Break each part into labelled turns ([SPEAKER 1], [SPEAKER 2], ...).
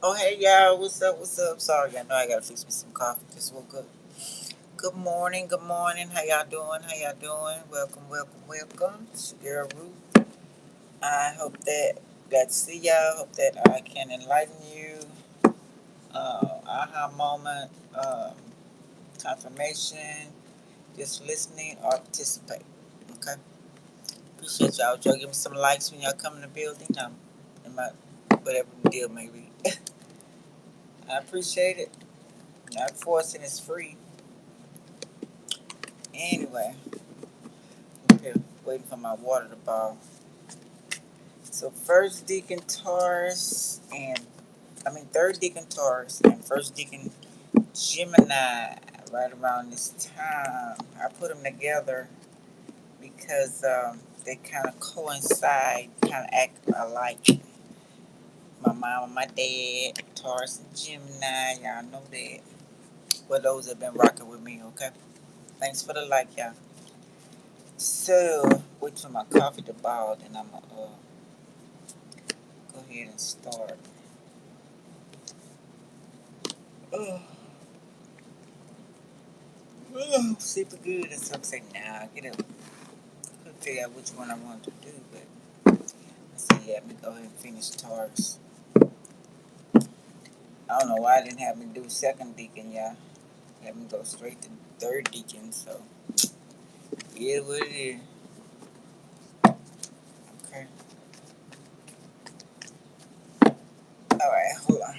[SPEAKER 1] Oh, hey y'all, what's up? What's up? Sorry, I know I gotta fix me some coffee. Just woke up. Good morning, good morning. How y'all doing? How y'all doing? Welcome, welcome, welcome. It's your girl Ruth. I hope that glad to see y'all. Hope that I can enlighten you. Aha moment, confirmation, just listening or participate. Okay. Appreciate y'all. Y'all give me some likes when y'all come in the building. In my whatever the deal may be. I appreciate it. Not forcing, it's free. Anyway, okay, waiting for my water to boil. So first Deacon Taurus and third Deacon Taurus and first Deacon Gemini right around this time. I put them together because they kind of coincide, kind of act alike. My mom and my dad, Taurus and Gemini, y'all know that. For those that have been rocking with me, okay? Thanks for the like, y'all. So, wait for my coffee to boil, then I'm going to go ahead and start. Oh, super good. And so I'm saying, nah, get up. Couldn't figure out which one I wanted to do, but let's see, let me go ahead and finish Taurus. I don't know why I didn't have me do second deacon, y'all. Have me go straight to third deacon, so yeah, what it is. Okay. Alright, hold on.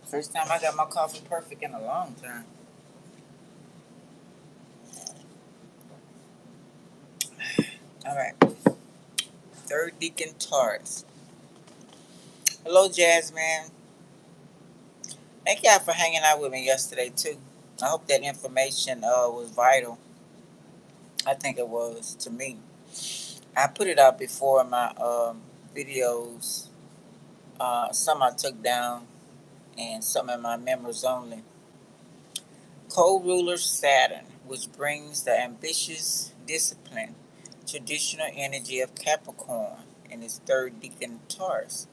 [SPEAKER 1] First time I got my coffee perfect in a long time. Alright, third deacon Taurus. Hello, Jasmine. Thank y'all for hanging out with me yesterday too. I hope that information was vital. I think it was to me. I put it out before in my videos. Some I took down, and some in my members only. Co-ruler Saturn, which brings the ambitious, discipline, traditional energy of Capricorn in its third decan Taurus.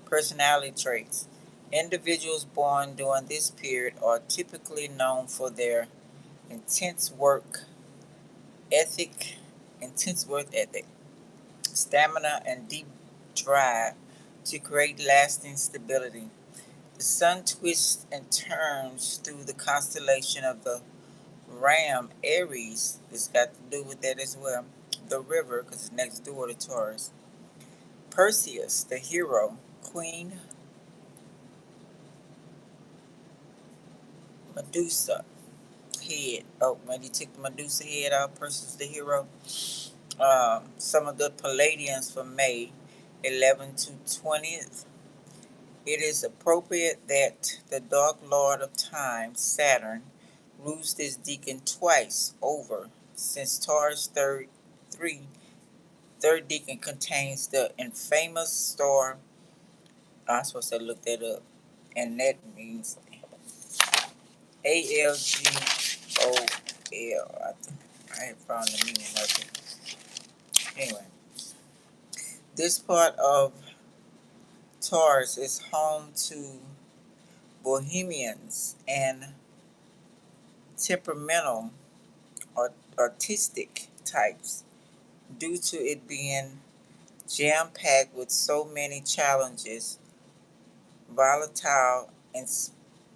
[SPEAKER 1] Personality traits. Individuals born during this period are typically known for their intense work ethic, intense work ethic, stamina, and deep drive to create lasting stability. The sun twists and turns through the constellation of the Ram Aries. It's got to do with that as well. The river, because it's next door to Taurus. Perseus, the hero, Queen Medusa head. Oh, when he took the Medusa head out, Perseus the hero. Some of the Palladians for May 11 to 20th. It is appropriate that the Dark Lord of Time, Saturn, rules this deacon twice over, since Taurus third deacon contains the infamous star. I'm supposed to look that up, and that means ALGOL. I had found the meaning of it. Anyway, this part of Taurus is home to bohemians and temperamental or artistic types due to it being jam packed with so many challenges, volatile, and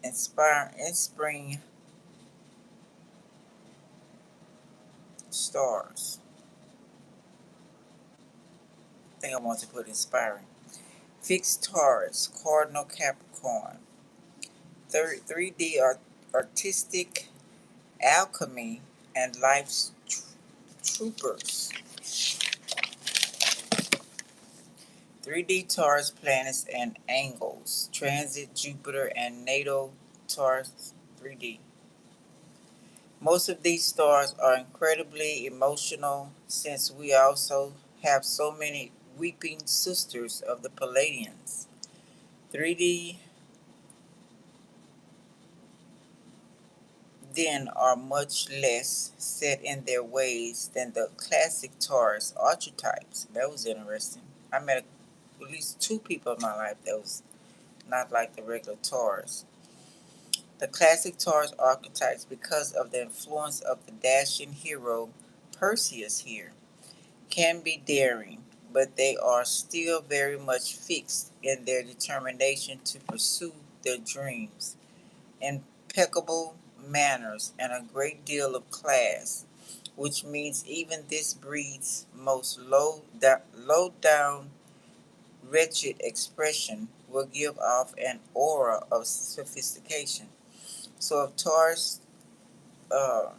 [SPEAKER 1] inspiring stars. I think I want to put inspiring. Fixed Taurus, Cardinal Capricorn. 3D artistic alchemy and life's troopers. 3D Taurus planets and angles. Transit Jupiter and natal Taurus 3D. Most of these stars are incredibly emotional since we also have so many weeping sisters of the Palladians. 3D then are much less set in their ways than the classic Taurus archetypes. That was interesting. I met at least two people in my life that was not like the regular Taurus. The classic Taurus archetypes, because of the influence of the dashing hero Perseus here, can be daring, but they are still very much fixed in their determination to pursue their dreams. Impeccable manners and a great deal of class, which means even this breed's most low down, wretched expression will give off an aura of sophistication. So if Taurus uh,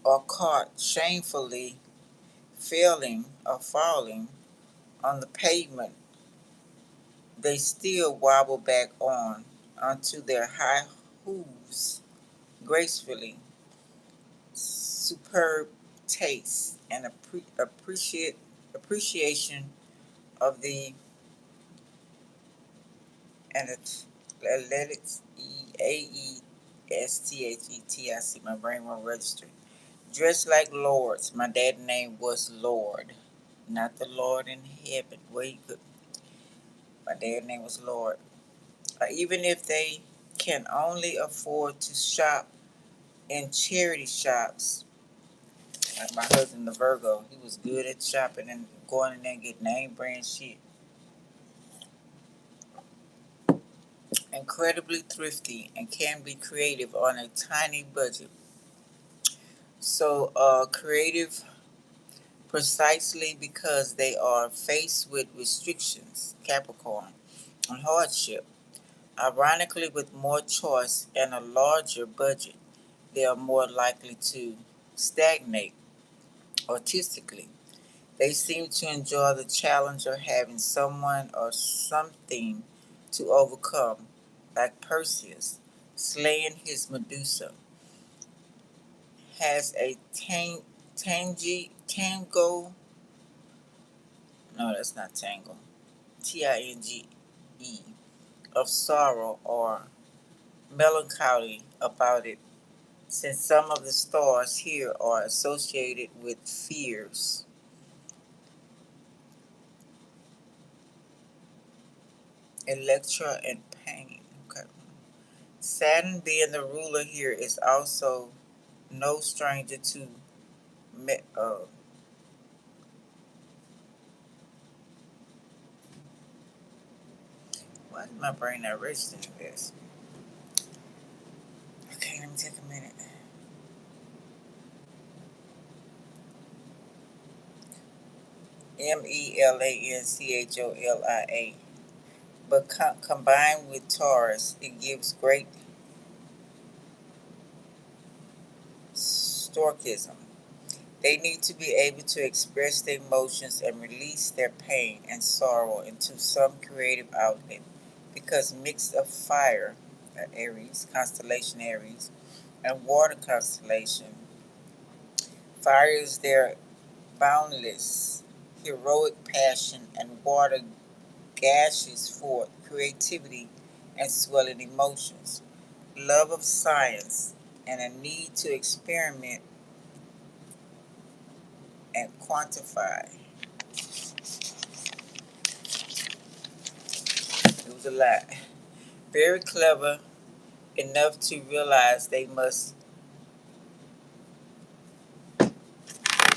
[SPEAKER 1] are caught shamefully failing or falling on the pavement, they still wobble back onto their high hooves gracefully. Superb taste and appreciation of the athletics. Aestheti. I see my brain won't register. Dressed like lords. My dad's name was Lord, not the Lord in heaven. Where you could. My dad's name was Lord. Even if they can only afford to shop in charity shops, like my husband, the Virgo, he was good at shopping and going in there and getting name brand shit. Incredibly thrifty and can be creative on a tiny budget. So, creative precisely because they are faced with restrictions, Capricorn, and hardship. Ironically, with more choice and a larger budget, they are more likely to stagnate artistically. They seem to enjoy the challenge of having someone or something to overcome, like Perseus, slaying his Medusa, has a tango, no, that's not tango, Tinge, of sorrow or melancholy about it, since some of the stars here are associated with fears. Electra and pain. Okay. Saturn being the ruler here is also no stranger to why is my brain not registering this? Okay, let me take a minute. Melancholia. But combined with Taurus, it gives great storkism. They need to be able to express their emotions and release their pain and sorrow into some creative outlet because mix of fire, Aries, constellation Aries, and water constellation. Fire is their boundless, heroic passion, and water gashes forth creativity and swelling emotions, love of science, and a need to experiment and quantify. It was a lot. Very clever enough to realize they must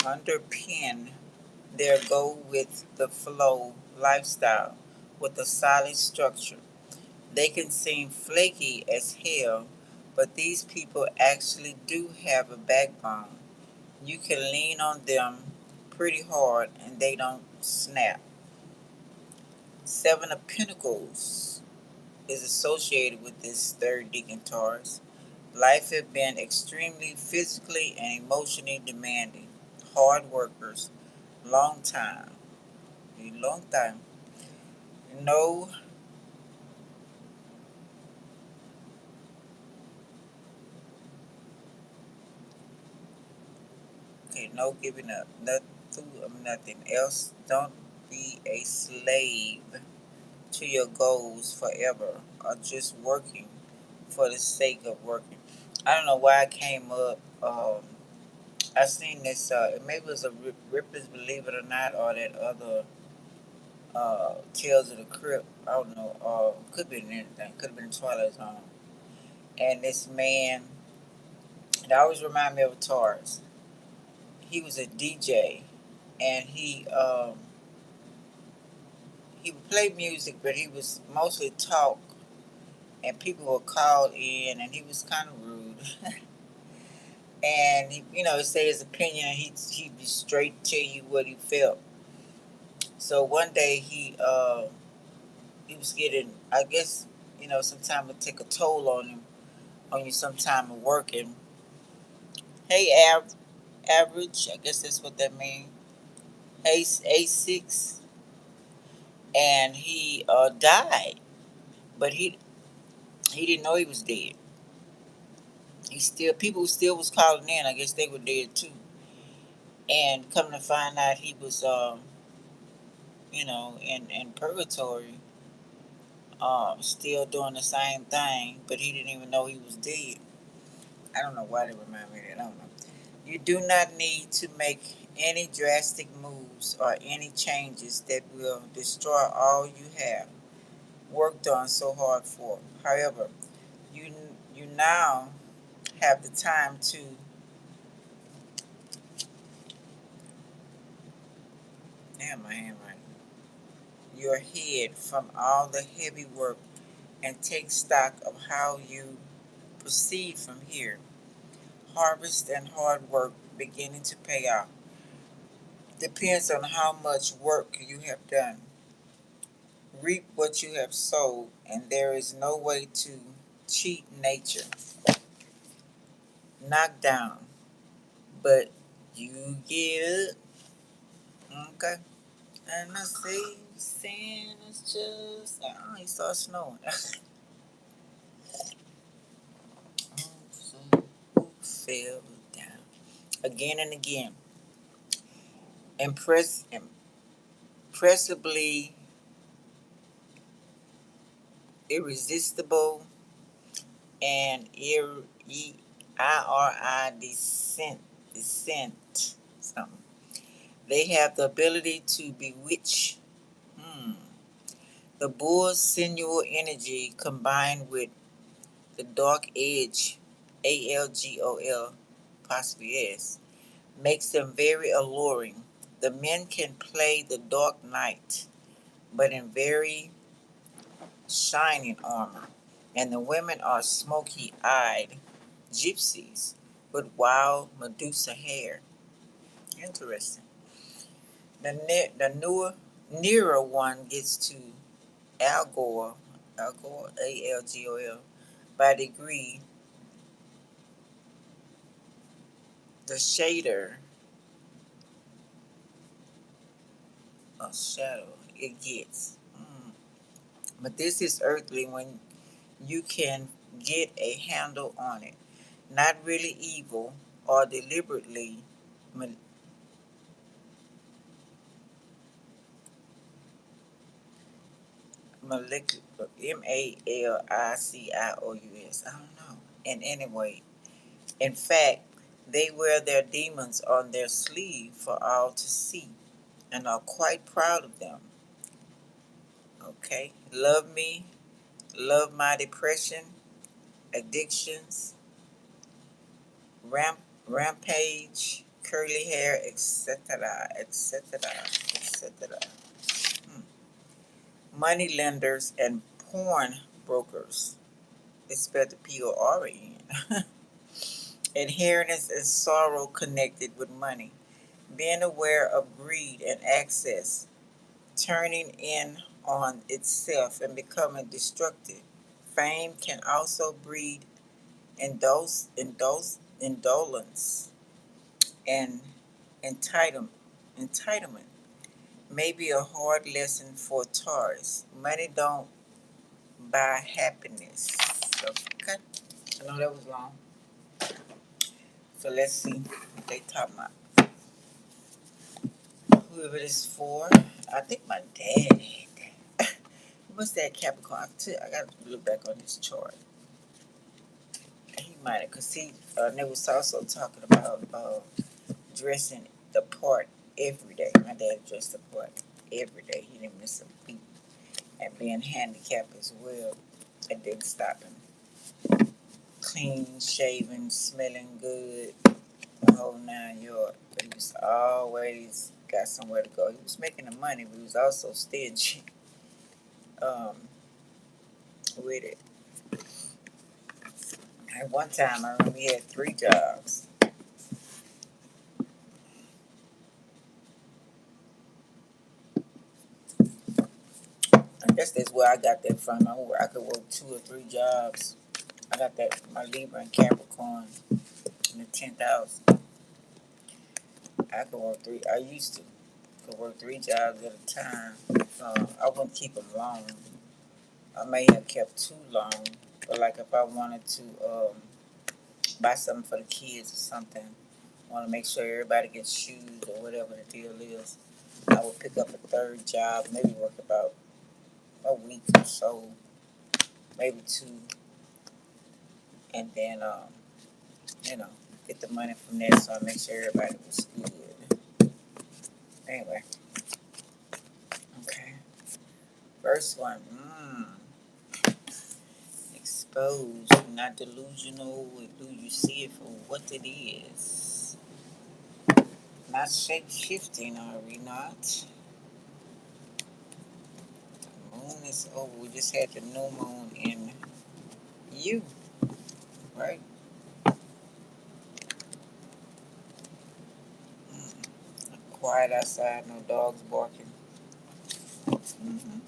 [SPEAKER 1] underpin their go with the flow lifestyle with a solid structure. They can seem flaky as hell, but these people actually do have a backbone. You can lean on them pretty hard and they don't snap. Seven of Pentacles. is associated with this third deacon Taurus. Life have been extremely physically and emotionally demanding. Hard workers, long time, a long time. No, okay, no giving up. Nothing of nothing else. Don't be a slave to your goals forever or just working for the sake of working. I don't know why I came up. I seen this. Maybe it was a Ripley's Believe It or Not, or that other Tales of the Crypt. I don't know. Could be anything. Could have been Twilight Zone. And this man, it always remind me of Taurus. He was a DJ, and he would play music, but he was mostly talk, and people would call in, and he was kind of rude. And he say his opinion, and he'd be straight tell you what he felt. So one day he was getting, I guess, sometime it take a toll on you sometime of working. Hey, average, I guess that's what that means. A6, and he died, but he didn't know he was dead. He still People still was calling in. I guess they were dead too. And come to find out, he was in purgatory, still doing the same thing, but he didn't even know he was dead. I don't know why they remind me of that. I don't know. You do not need to make any drastic moves or any changes that will destroy all you have worked on so hard for. However, you you now have the time to damn my handwriting your head from all the heavy work and take stock of how you proceed from here. Harvest and hard work beginning to pay off. Depends on how much work you have done. Reap what you have sowed, and there is no way to cheat nature. Knock down, but you get up. Okay. And I see sin is just it starts snowing. So who fell down? Again and again. Impressibly irresistible and descent something. They have the ability to bewitch. Hmm. The bull's sensual energy combined with the dark edge, ALGOL, possibly S, makes them very alluring. The men can play the dark knight, but in very shining armor, and the women are smoky eyed gypsies with wild Medusa hair. Interesting. The nearer one gets to Algol, ALGOL, by degree, the shader of shadow it gets. But this is earthly when you can get a handle on it. Not really evil or deliberately molecular, Malicious. I don't know. And anyway, in fact, they wear their demons on their sleeve for all to see and are quite proud of them. Okay? Love me, love my depression, addictions, rampage, curly hair, etc., etc., etc. Money lenders and porn brokers. It's spelled the PORN. Inheritance and sorrow connected with money. Being aware of greed and access, turning in on itself and becoming destructive. Fame can also breed indolence and entitlement. Maybe a hard lesson for Taurus. Money don't buy happiness. Okay. I know that was long. So let's see what they talking about. Whoever this is for. I think my dad had that. What's that Capricorn? I got to look back on this chart. He might have, because they was also talking about dressing the part every day. My dad dressed the part every day. He didn't miss a beat. And being handicapped as well, it didn't stop him. Clean, shaven, smelling good, the whole 9 yards. But he was always got somewhere to go. He was making the money, but he was also stingy um, with it. At one time, I remember he had 3 jobs. I guess that's where I got that from. I could work 2 or 3 jobs. I got that my Libra and Capricorn in the 10th house. I could work 3. I used to could work 3 jobs at a time. I wouldn't keep them long. I may have kept too long, but like if I wanted to buy something for the kids or something, want to make sure everybody gets shoes or whatever the deal is, I would pick up a 3rd job, maybe work about a week or so, maybe 2, and then you know, get the money from there so I make sure everybody was good. Anyway, okay. First one, exposed, not delusional. Do you see it for what it is? Not shape shifting, are we not? The moon is over. We just had the new moon in you, right? Quiet outside, no dogs barking. Mm-hmm.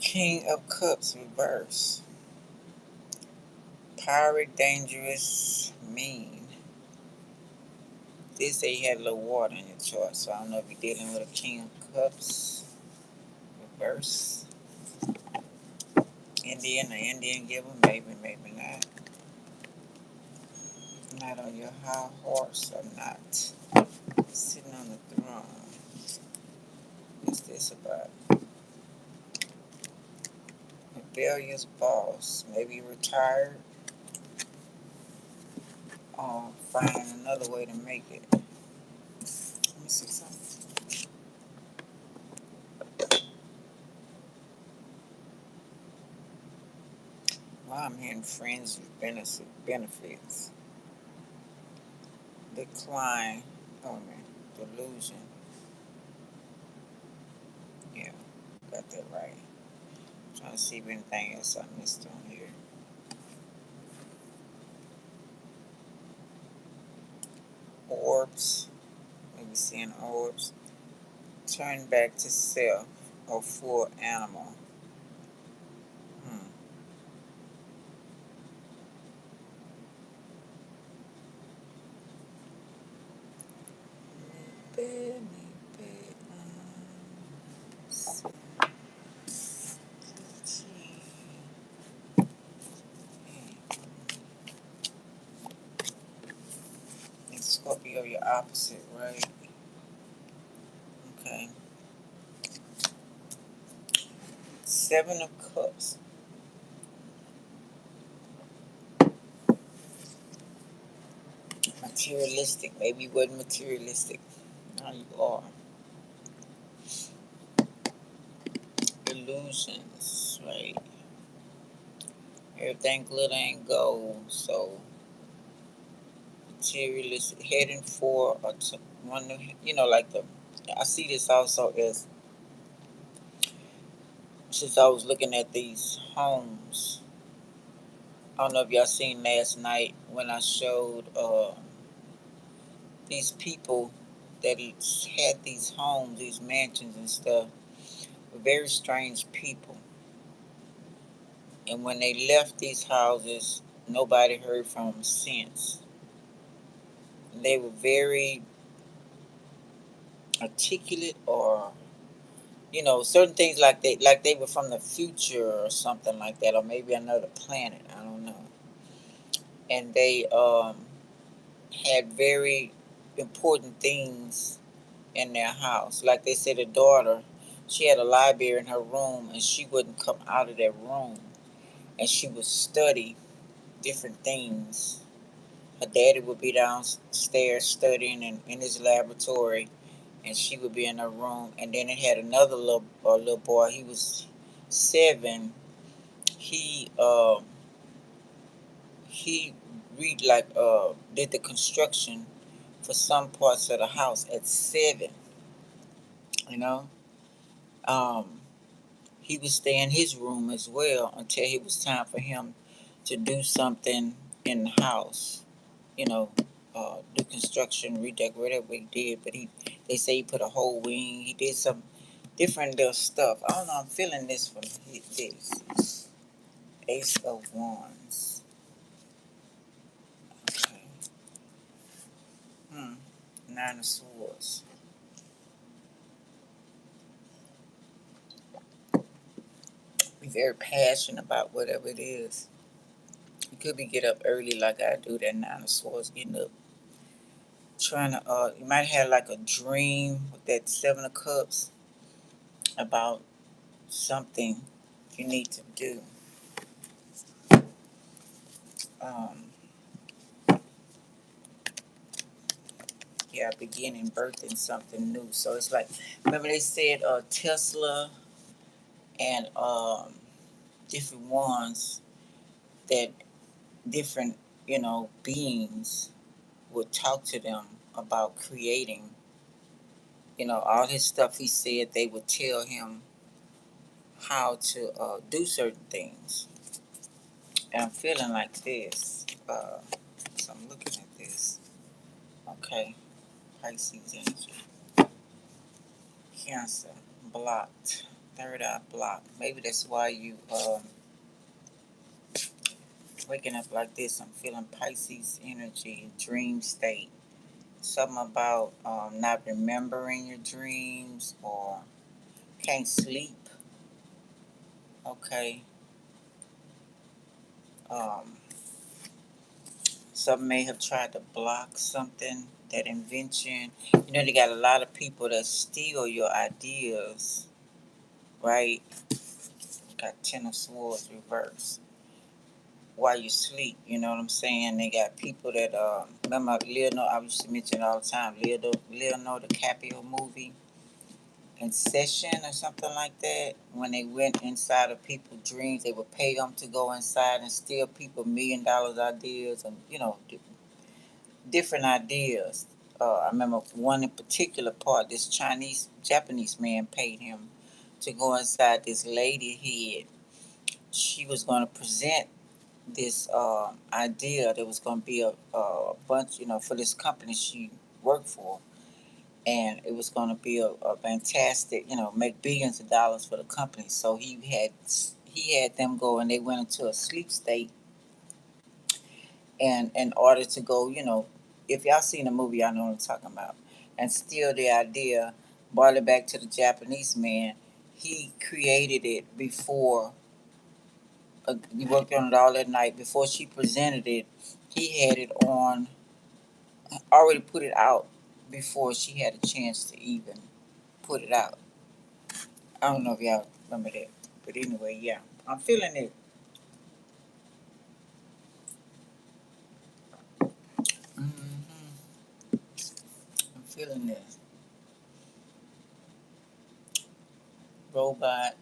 [SPEAKER 1] King of Cups reverse. Pirate, dangerous, mean. They say you had a little water in your chart, so I don't know if you're dealing with a King of Cups reverse. Indian giver, maybe, maybe not. Not on your high horse or not. Sitting on the throne. What's this about? Rebellious boss. Maybe retired or find another way to make it. Let me see something. Well, I'm hearing friends with benefits. Decline. Oh man. Delusion. Yeah, got that right. Trying to see if anything else I missed on here. Orbs. Maybe seeing orbs. Turn back to self or full animal. Hmm. Scorpio, your opposite, right? Okay. 7 of Cups. Materialistic. Maybe you wasn't materialistic. Now you are. Illusions, right? Everything glitter and gold. So materialistic, heading for one. Like the. I see this also as since I was looking at these homes. I don't know if y'all seen last night when I showed these people that had these homes, these mansions and stuff, were very strange people. And when they left these houses, nobody heard from them since. They were very articulate, or certain things like they were from the future or something like that, or maybe another planet. I don't know. And they had very important things in their house. Like they said, a daughter, she had a library in her room, and she wouldn't come out of that room, and she would study different things. Her daddy would be downstairs studying in his laboratory, and she would be in her room. And then it had another little boy. He was 7. He he read like did the construction for some parts of the house at 7. You know, um, he would stay in his room as well until it was time for him to do something in the house. You know, do construction, redecorate, whatever he did. But they say he put a whole wing. He did some different little stuff. I don't know. I'm feeling this from this Ace of Wands. Okay. Hmm. 9 of Swords. Be very passionate about whatever it is. You could be get up early like I do. That 9 of Swords, getting up, trying to. You might have like a dream with that 7 of Cups about something you need to do. Um, yeah, beginning, birthing something new. So it's like, remember they said Tesla and different ones that different beings would talk to them about creating. All his stuff. He said they would tell him how to do certain things. And I'm feeling like this. So I'm looking at this. Okay, Pisces energy, Cancer, blocked, third eye blocked. Maybe that's why you waking up like this. I'm feeling Pisces energy, dream state. Something about not remembering your dreams, or can't sleep. Okay. Um, some may have tried to block something, that invention. They got a lot of people that steal your ideas, right? Got 10 of Swords reversed. While you sleep, you know what I'm saying? They got people that, remember Leonardo, I used to mention all the time, Leonardo DiCaprio movie, Session or something like that. When they went inside of people's dreams, they would pay them to go inside and steal people $1 million ideas, and different ideas. I remember one in particular part. This Japanese man paid him to go inside this lady head. She was going to present this idea. There was going to be a bunch, for this company she worked for, and it was going to be a fantastic, make billions of dollars for the company. So he had them go, and they went into a sleep state, and in order to go, if y'all seen the movie, y'all know what I'm talking about, and steal the idea, brought it back to the Japanese man. He created it before. He worked on it all that night before she presented it. He had it on, already put it out before she had a chance to even put it out. I don't know if y'all remember that. But anyway, yeah. I'm feeling it. I'm feeling this. Robot,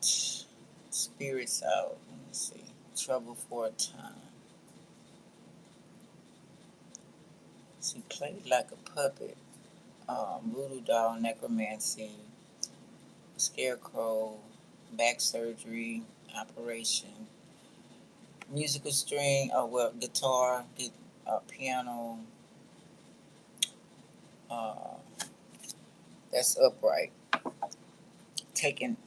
[SPEAKER 1] spirits out. Let me see. Trouble for a time. She played like a puppet. Voodoo doll, necromancy, scarecrow, back surgery, operation, musical string, guitar, piano, uh, That's upright. Taking,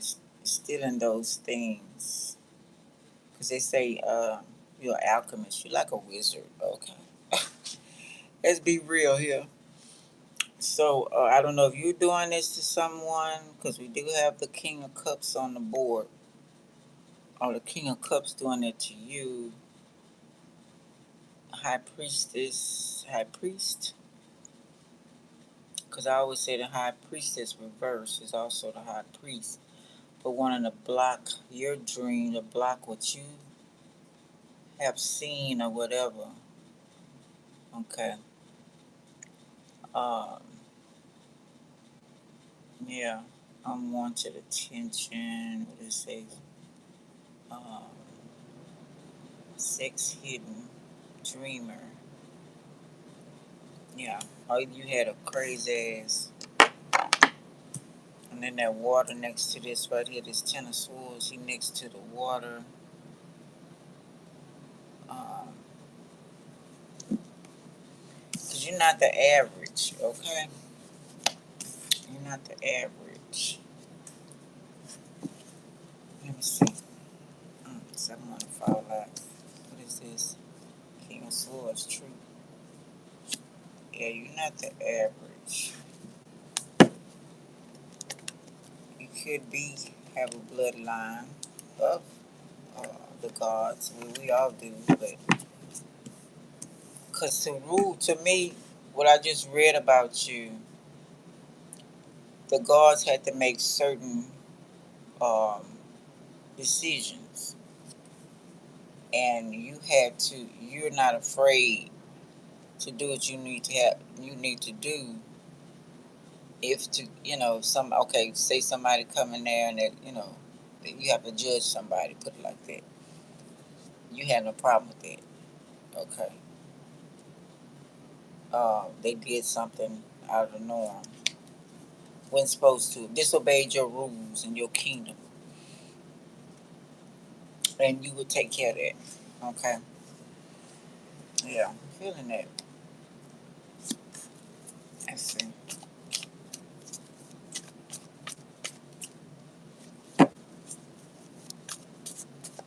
[SPEAKER 1] stealing those things. Because they say you're an alchemist. You're like a wizard. Okay. Let's be real here. So I don't know if you're doing this to someone, because we do have the King of Cups on the board. Or the King of Cups doing it to you. High Priestess, High Priest. Because I always say the High Priestess reverse is also the High Priest. But wanting to block your dream, to block what you have seen or whatever. Okay. Um, yeah. Unwanted attention. What does it say? Um, Sex hidden. Dreamer. Yeah. Oh, you had a crazy ass. And then that water next to this right here, this Ten of Swords, he next to the water. Because you're not the average, okay? You're not the average. Let me see. Something want to fall out. What is this? King of Swords, true. Yeah, you're not the average. You could be, have a bloodline of the gods. We all do, but because to rule, to me, what I just read about you, the gods had to make certain um, decisions, and you had to. You're not afraid to do what you need to have. You need to do if to some okay. Say somebody come in there and that you have to judge somebody. Put it like that. You had no problem with that. Okay. They did something out of the norm. Wasn't supposed to. Disobeyed your rules in your kingdom, and you would take care of that. Okay. Yeah, I'm feeling that. Let's see.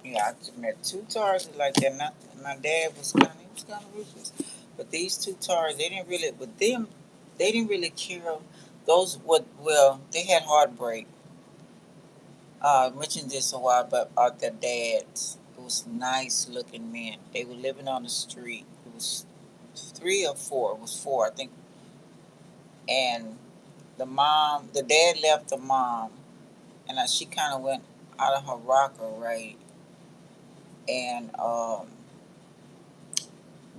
[SPEAKER 1] Yeah, I met two Taurus like that. Not, my dad he was kind of ruthless, but these two Taurus, they didn't really with them. They didn't really care. Those what well, they had heartbreak. I mentioned this a while, but their dads. It was nice looking men. They were living on the street. It was three or four. It was four, I think. And the dad left the mom, and she kind of went out of her rocker, right? And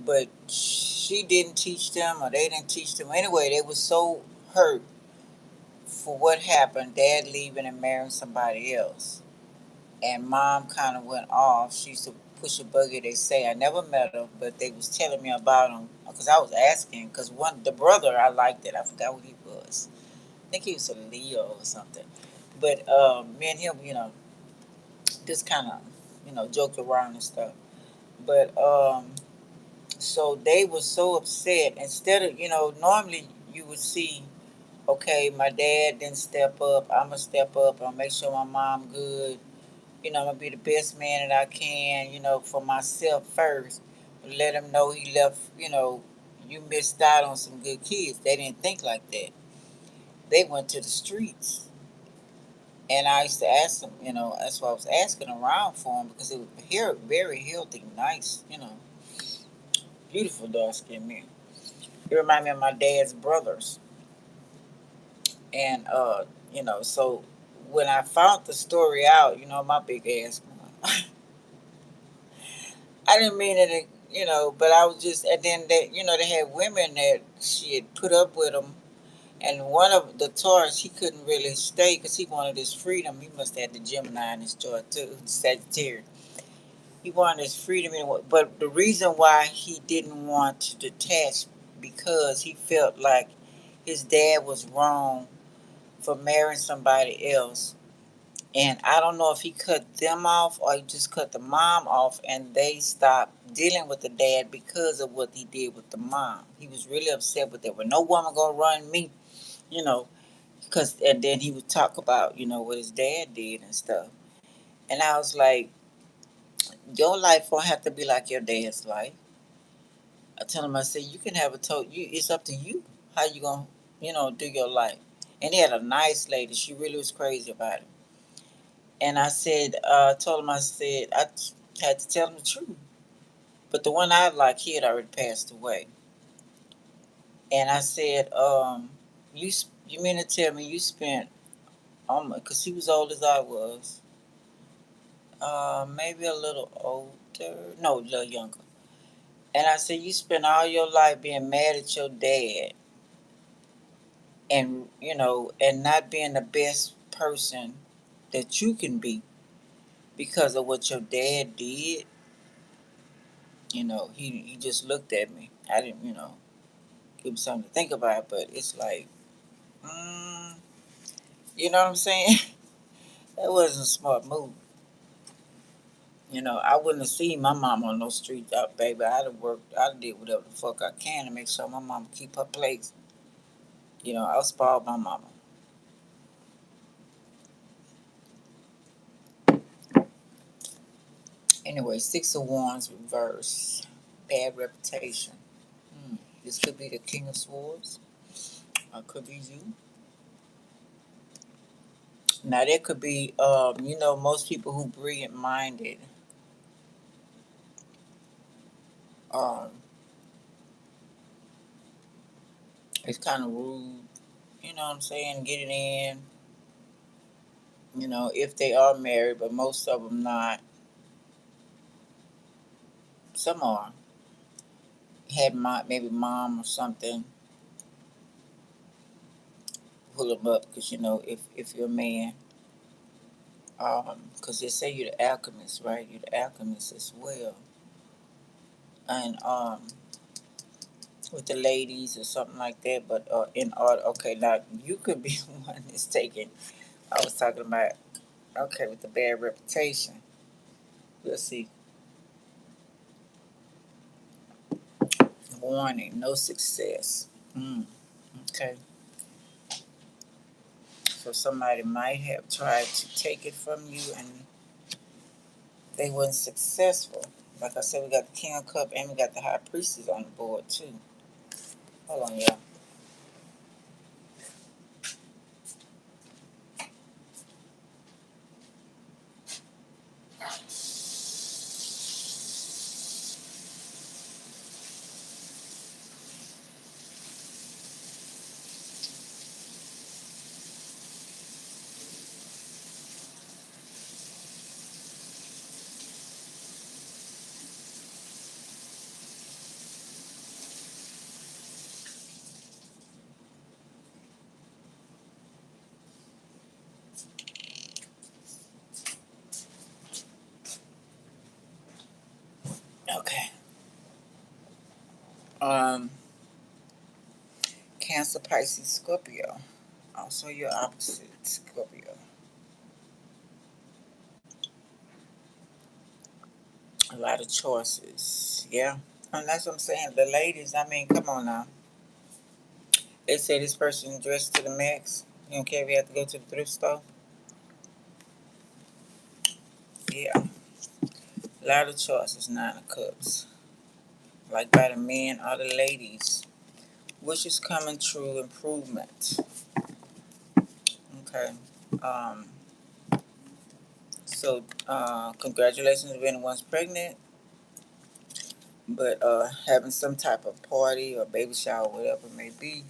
[SPEAKER 1] but she didn't teach them, or they didn't teach them. Anyway, they were so hurt for what happened. Dad leaving and marrying somebody else, and mom kind of went off. She used to push a buggy. They say I never met her, but they was telling me about him because I was asking. Because the brother I liked it. I forgot what he was. I think he was a Leo or something. But me and him, just kind of, joked around and stuff. But so they were so upset. Instead of, normally you would see, okay, my dad didn't step up. I'm gonna step up. I'll make sure my mom good. I'm gonna be the best man that I can. For myself first. Let him know he left. You missed out on some good kids. They didn't think like that. They went to the streets. And I used to ask them, that's why I was asking around for them because it was very healthy, nice, beautiful dark skinned men. It reminded me of my dad's brothers. And, so when I found the story out, my big ass, I didn't mean it, but I was just, and then they had women that she had put up with them. And one of the Taurus, he couldn't really stay because he wanted his freedom. He must have had the Gemini in his chart too, the Sagittarius. He wanted his freedom, but the reason why he didn't want to detach because he felt like his dad was wrong for marrying somebody else. And I don't know if he cut them off or he just cut the mom off, and they stopped dealing with the dad because of what he did with the mom. He was really upset with that. Well, no woman gonna run me, you know. and then he would talk about, what his dad did and stuff. And I was like, your life won't have to be like your dad's life. I tell him, I said, you can have it's up to you how you gonna, do your life. And he had a nice lady. She really was crazy about it. And I said, told him, I said, I had to tell him the truth. But the one I like, he had already passed away. And I said, you you mean to tell me you spent, because he was old as I was, maybe a little older, no, a little younger. And I said, you spent all your life being mad at your dad, and and not being the best person that you can be because of what your dad did. He just looked at me. I didn't, give him something to think about, but it's like, mm, you know what I'm saying? That wasn't a smart move. I wouldn't have seen my mom on no street, baby. I'd have worked, I'd have did whatever the fuck I can to make sure my mom keep her place. I spoiled my mama. Anyway, Six of Wands reverse. Bad reputation. Hmm. This could be the King of Swords. Or could be you. Now, there could be, most people who brilliant minded, um, it's kind of rude, you know what I'm saying, getting in, if they are married, but most of them not. Some are. Had maybe mom or something pull them up because, if you're a man, because they say you're the alchemist, right? You're the alchemist as well. And with the ladies or something like that, but in art, okay, now you could be one that's taken. I was talking about, okay, with the bad reputation. Let's see. Warning, no success. Okay. So somebody might have tried to take it from you and they weren't successful. Like I said, we got the King of Cup and we got the High Priestess on the board too. Hold on, y'all. Okay. Um, Cancer, Pisces, Scorpio. Also your opposite, Scorpio. A lot of choices. Yeah. And that's what I'm saying. The ladies, I mean, come on now. They say this person dressed to the max. You don't care if you have to go to the thrift store. Yeah. A lot of choices, Nine of Cups. Like by the men or the ladies. Wishes coming true, improvement. Okay. Um, congratulations if anyone's pregnant. But having some type of party or baby shower, whatever it may be.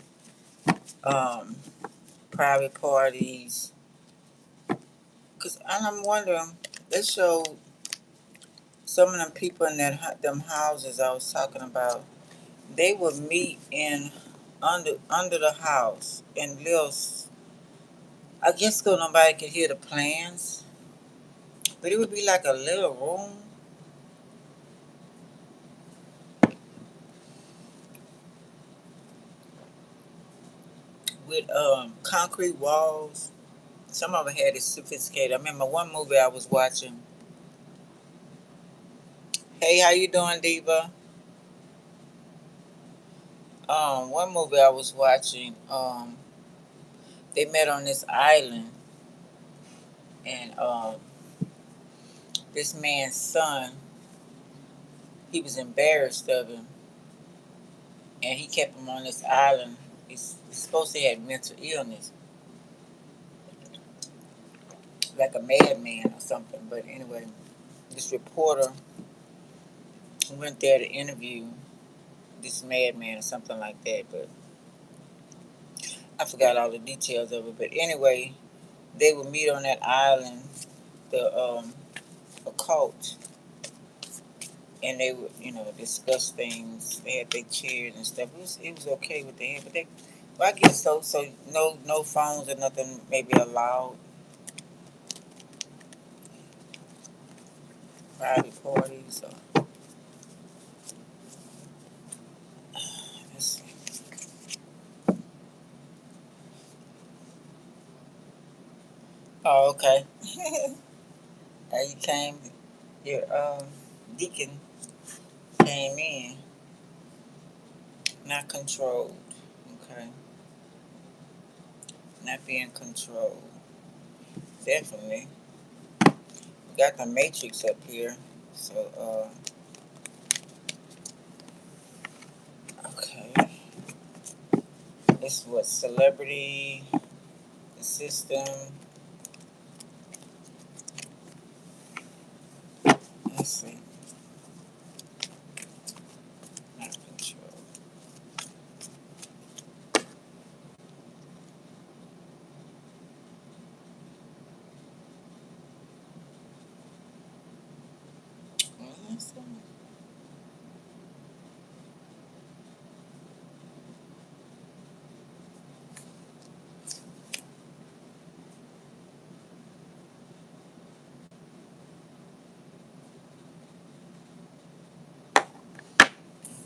[SPEAKER 1] Um, private parties. And I'm wondering, they showed some of them people in them houses I was talking about. They would meet in under the house and live. I guess so nobody could hear the plans, but it would be like a little room with concrete walls. Some of them had it sophisticated. I remember one movie I was watching. Hey, how you doing, Diva? One movie I was watching. They met on this island, and this man's son, he was embarrassed of him, and he kept him on this island. He's supposed to have mental illness, like a madman or something. But anyway, this reporter went there to interview this madman or something like that. But I forgot all the details of it. But anyway, they would meet on that island, the occult, and they would, discuss things. They had their chairs and stuff. It was okay with them, but well, I guess so. So no phones or nothing maybe allowed. Private parties. Or, let's see. Oh, okay. You came. Your deacon came in, not controlled. Okay, not being controlled. Definitely. We got the matrix up here. So okay. This is what celebrity, the system. Let's see. Not control. Well, let's see.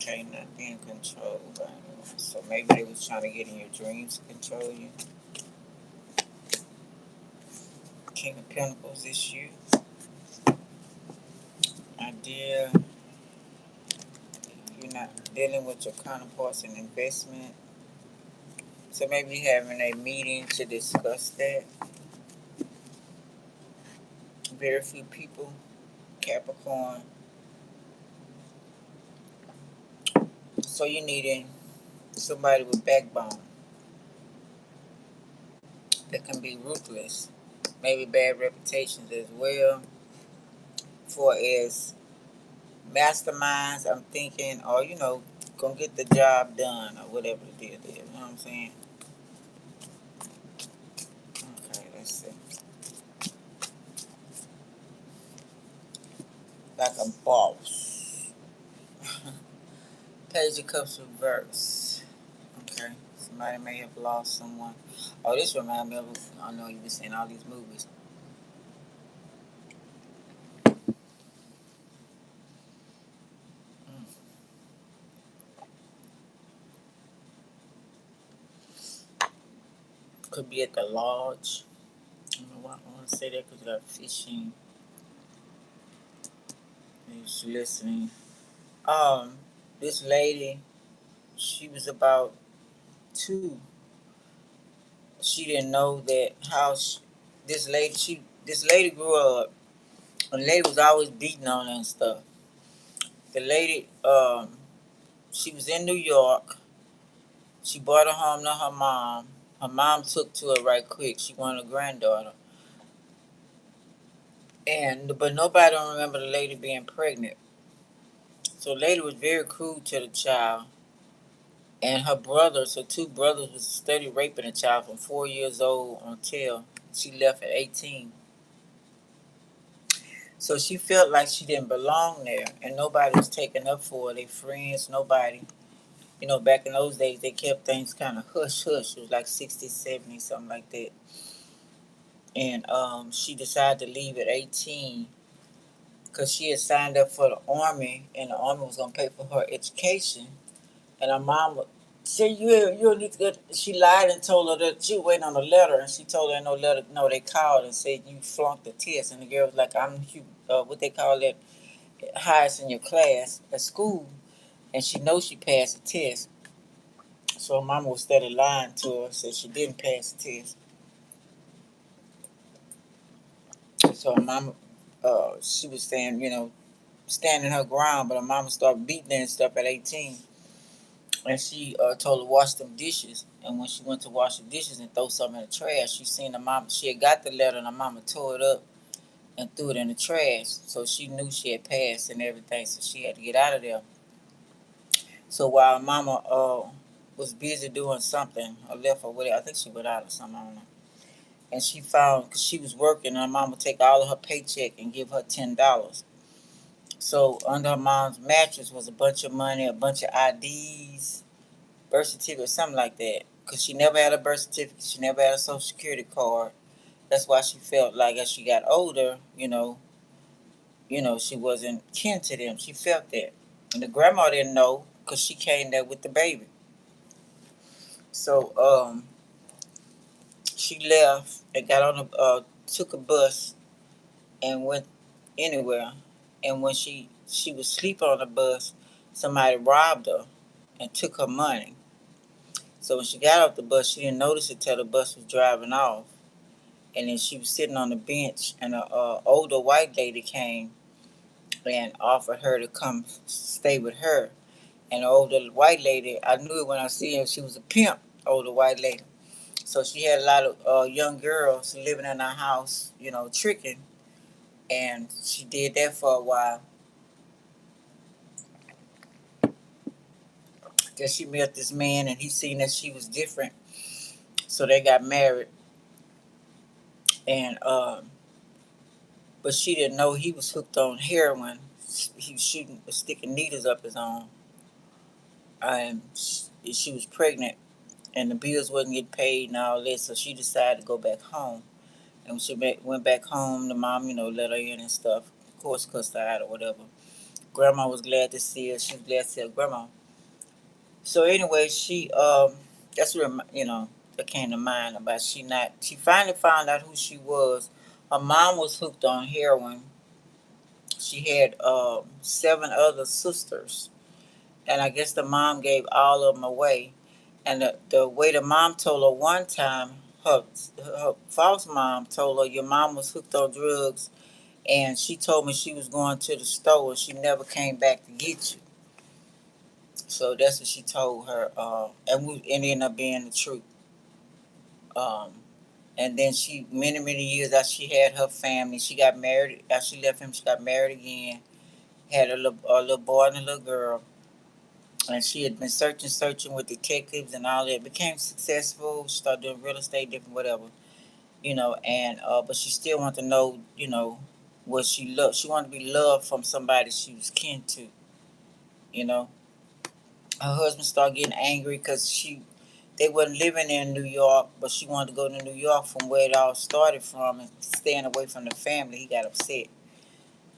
[SPEAKER 1] Okay, not being controlled by anyone. So maybe they was trying to get in your dreams to control you. King of Pentacles issue. Idea. You're not dealing with your counterparts in investment. So maybe having a meeting to discuss that. Very few people. Capricorn. So you needing somebody with backbone that can be ruthless. Maybe bad reputations as well. For as masterminds, I'm thinking, or gonna get the job done, or whatever the deal is. You know what I'm saying? Okay, let's see. Like a boss. Page of Cups reverse. Okay, somebody may have lost someone. Oh, this reminds me of. I know you've been seeing all these movies. Mm. Could be at the lodge. I don't know why I want to say that because you got fishing. He's listening. This lady, she was about 2. She didn't know that how this lady grew up. The lady was always beating on her and stuff. The lady, she was in New York. She brought her home to her mom. Her mom took to her right quick. She wanted a granddaughter, but nobody don't remember the lady being pregnant. So the lady was very cruel to the child. And her brothers, her 2 brothers, was steady raping the child from 4 years old until she left at 18. So she felt like she didn't belong there, and nobody was taking up for her. They friends, nobody. Back in those days, they kept things kind of hush hush. It was like 60, 70, something like that. And she decided to leave at 18 because she had signed up for the army, and the army was gonna pay for her education. And her mom said, "You don't need to go." She lied and told her that she was waiting on a letter, and she told her no letter. No, they called and said you flunked the test, and the girl was like, "I'm what they call it, highest in your class at school," and she knows she passed the test. So her mama was steady lying to her, said she didn't pass the test. So her mama, she was saying, standing her ground, but her mama started beating her and stuff at 18. And she told her to wash them dishes. And when she went to wash the dishes and throw something in the trash, she seen her mama. She had got the letter, and her mama tore it up and threw it in the trash. So she knew she had passed and everything. So she had to get out of there. So while mama was busy doing something, or left or whatever, I think she went out or something. I don't know. And she found, because she was working, and her mama would take all of her paycheck and give her $10. So under her mom's mattress was a bunch of money, a bunch of IDs, birth certificate, something like that. Because she never had a birth certificate, she never had a social security card. That's why she felt like as she got older, she wasn't kin to them. She felt that. And the grandma didn't know because she came there with the baby. So she left and got on took a bus and went anywhere. And when she was sleeping on the bus, somebody robbed her and took her money. So when she got off the bus, she didn't notice it till the bus was driving off. And then she was sitting on the bench, and a older white lady came and offered her to come stay with her. And the older white lady, I knew it when I see her. She was a pimp, older white lady. So she had a lot of young girls living in her house, tricking. And she did that for a while. Then she met this man, and he seen that she was different. So they got married. And but she didn't know he was hooked on heroin. He was sticking needles up his arm. And she was pregnant, and the bills wasn't getting paid and all that. So she decided to go back home. And when she went back home, the mom, let her in and stuff. Of course, cussed her out or whatever. Grandma was glad to see her. She was glad to see her grandma. So anyway, that's what that came to mind about she finally found out who she was. Her mom was hooked on heroin. She had 7 other sisters, and I guess the mom gave all of them away. And the way the mom told her one time, her false mom told her, your mom was hooked on drugs, and she told me she was going to the store and she never came back to get you. So that's what she told her, and it ended up being the truth. Um, and then many, many years after she had her family, she got married. After she left him, she got married again, had a little boy and a little girl. And she had been searching with detectives and all that. Became successful. She started doing real estate, different whatever, And but she still wanted to know, what she loved. She wanted to be loved from somebody she was kin to, you know. Her husband started getting angry because they wasn't living in New York, but she wanted to go to New York from where it all started from and staying away from the family. He got upset.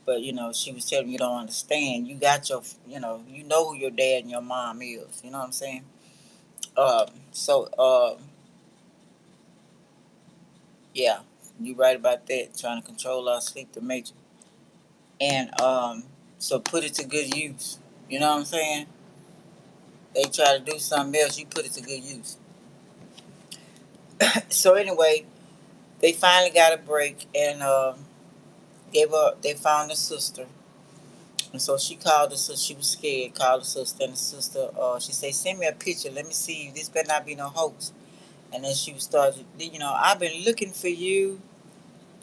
[SPEAKER 1] But she was telling him, you don't understand. You got you know who your dad and your mom is. You know what I'm saying? So yeah, you right about that. Trying to control our sleep, the major, and so put it to good use. You know what I'm saying? They try to do something else, you put it to good use. So anyway, they finally got a break and gave up. They found the sister, and so she called the sister. She was scared. Called the sister, and the sister, she said, "Send me a picture. Let me see. This better not be no hoax." And then she started, I've been looking for you.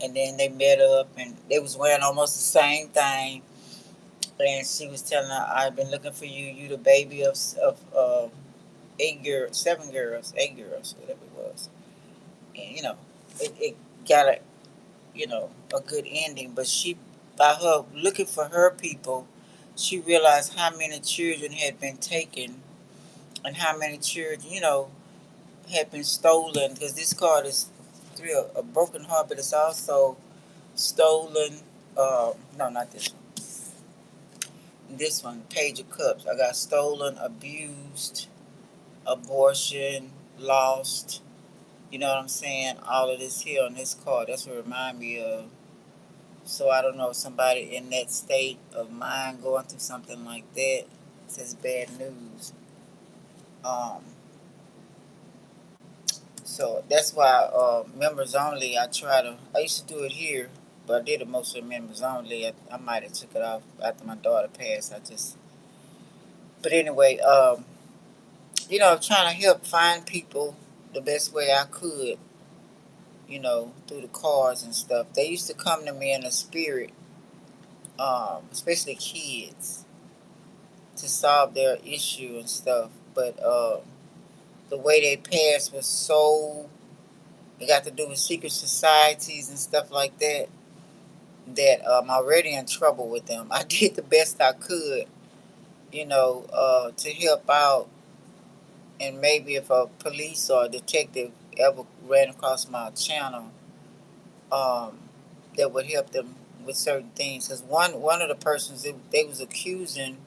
[SPEAKER 1] And then they met up, and they was wearing almost the same thing. And she was telling her, "I've been looking for you. You the baby of 8 girls, 7 girls, 8 girls, whatever it was." And it got a good ending. But by her looking for her people, she realized how many children had been taken, and how many children had been stolen. Because this card is a broken heart, but it's also stolen. No, not this one. This one, Page of Cups. I got stolen, abused, abortion, lost. You know what I'm saying? All of this here on this card. That's what it remind me of. So I don't know if somebody in that state of mind going through something like that says bad news. Um, So that's why members only. I used to do it here, but I did it mostly members only. I might have took it off after my daughter passed. But anyway, trying to help find people the best way I could. Through the cards and stuff. They used to come to me in a spirit, especially kids, to solve their issue and stuff. But the way they passed was so. It got to do with secret societies and stuff like that. That I'm already in trouble with them. I did the best I could, to help out. And maybe if a police or a detective ever ran across my channel, um, that would help them with certain things. Because one of the persons they was accusing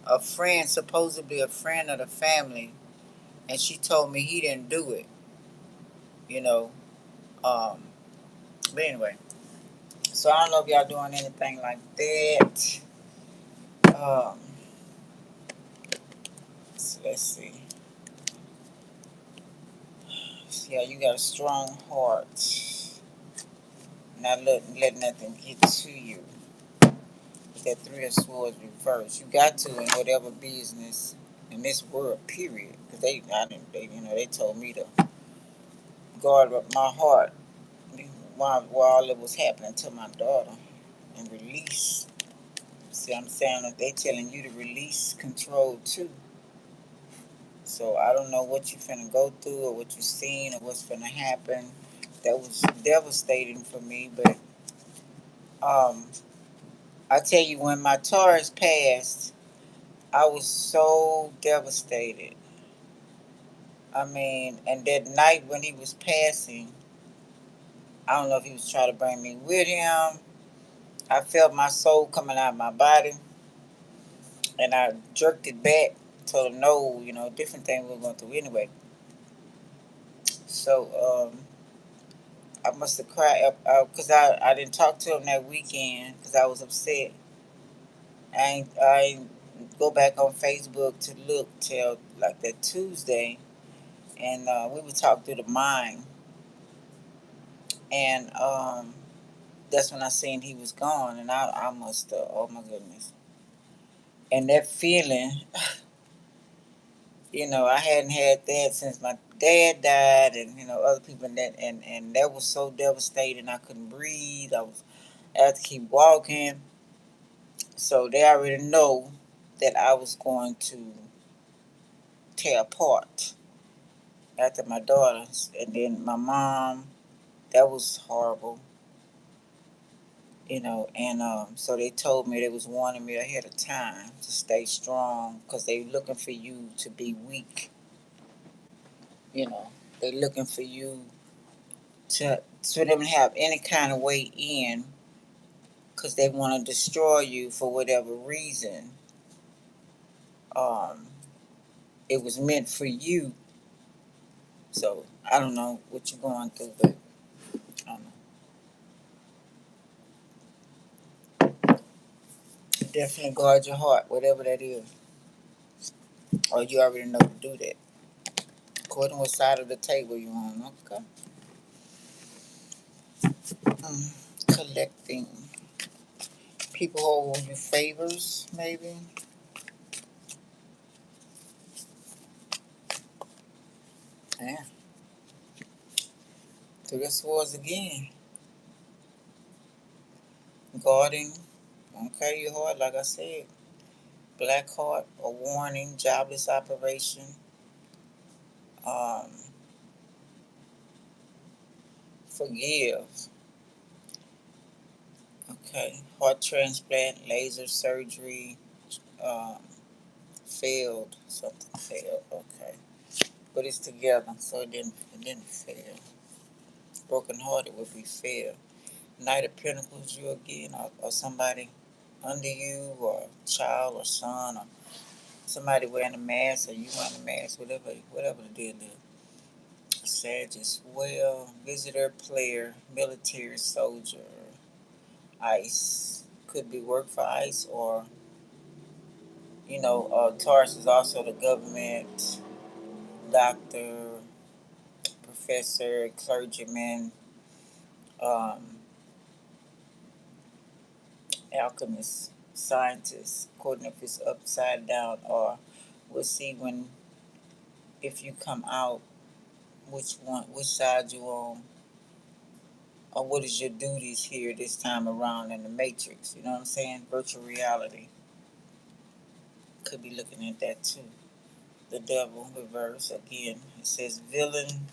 [SPEAKER 1] a friend, supposedly a friend of the family, and she told me he didn't do it. You know, um, but anyway, so I don't know if y'all doing anything like that. Um, so let's see. Yeah, you got a strong heart. Not let nothing get to you. That three of swords reversed. You got to in whatever business in this world, period. Because they told me to guard up my heart while all it was happening to my daughter and release. See, I'm saying that they telling you to release control too. So I don't know what you finna go through or what you seen or what's finna happen. That was devastating for me, but um, I tell you, when my Taurus passed, I was so devastated. I mean, and that night when he was passing, I don't know if he was trying to bring me with him. I felt my soul coming out of my body, and I jerked it back. Told him no, different thing we were going through anyway. So I must have cried because I didn't talk to him that weekend because I was upset. I ain't go back on Facebook to look till like that Tuesday, and we would talk through the mind, and that's when I seen he was gone, and I must have, oh my goodness, and that feeling, I hadn't had that since my dad died, and other people, and that was so devastating. I couldn't breathe. I had to keep walking, so they already know that I was going to tear apart after my daughters, and then my mom. That was horrible. And so they told me they was warning me ahead of time to stay strong because they looking for you to be weak. They looking for you to for them to have any kind of way in because they want to destroy you for whatever reason. Um, it was meant for you. So I don't know what you're going through, but I don't know. Definitely guard your heart, whatever that is. Or you already know to do that. According to what side of the table you're on, okay? Collecting. People owe you favors, maybe. Yeah. Through the swords again. Guarding. Okay, your heart, like I said. Black heart, a warning, jobless operation. Um, Forgive. Okay. Heart transplant, laser surgery, um, failed. Something failed. Okay. But it's together, so it didn't fail. Broken hearted would be fail. Knight of Pentacles, you again, or somebody under you, or child, or son, or somebody wearing a mask, or you wearing a mask, whatever the deal is. Sag as well. Visitor, player, military, soldier, ICE. Could be work for ICE, or Taurus is also the government, doctor, professor, clergyman, um, alchemist, scientist, according if it's upside down, or we'll see when if you come out, which side you on, or what is your duties here this time around in the matrix. You know what I'm saying? Virtual reality. Could be looking at that too. The devil reverse again. It says villain,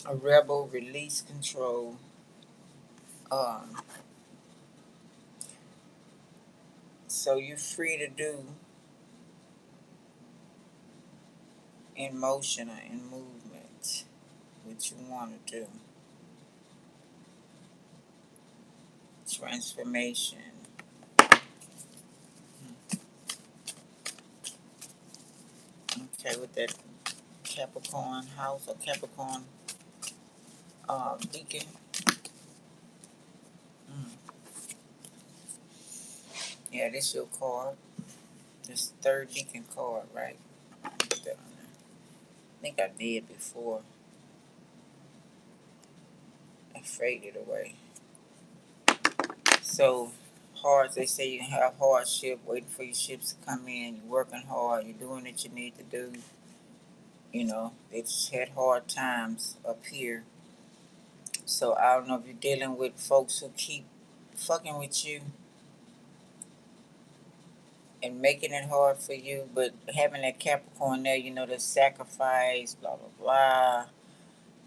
[SPEAKER 1] a rebel, release control. Um, so you're free to do in motion or in movement what you want to do. Transformation. Okay, with that Capricorn house or Capricorn Deacon. Mm. Yeah, this your card. This third Deacon card, right? Put that on there. I think I did before. I faded away. So hard, they say you have hardship, waiting for your ships to come in. You're working hard. You're doing what you need to do. You know, it's had hard times up here. So I don't know if you're dealing with folks who keep fucking with you and making it hard for you, but having that Capricorn there, you know, the sacrifice, blah, blah, blah.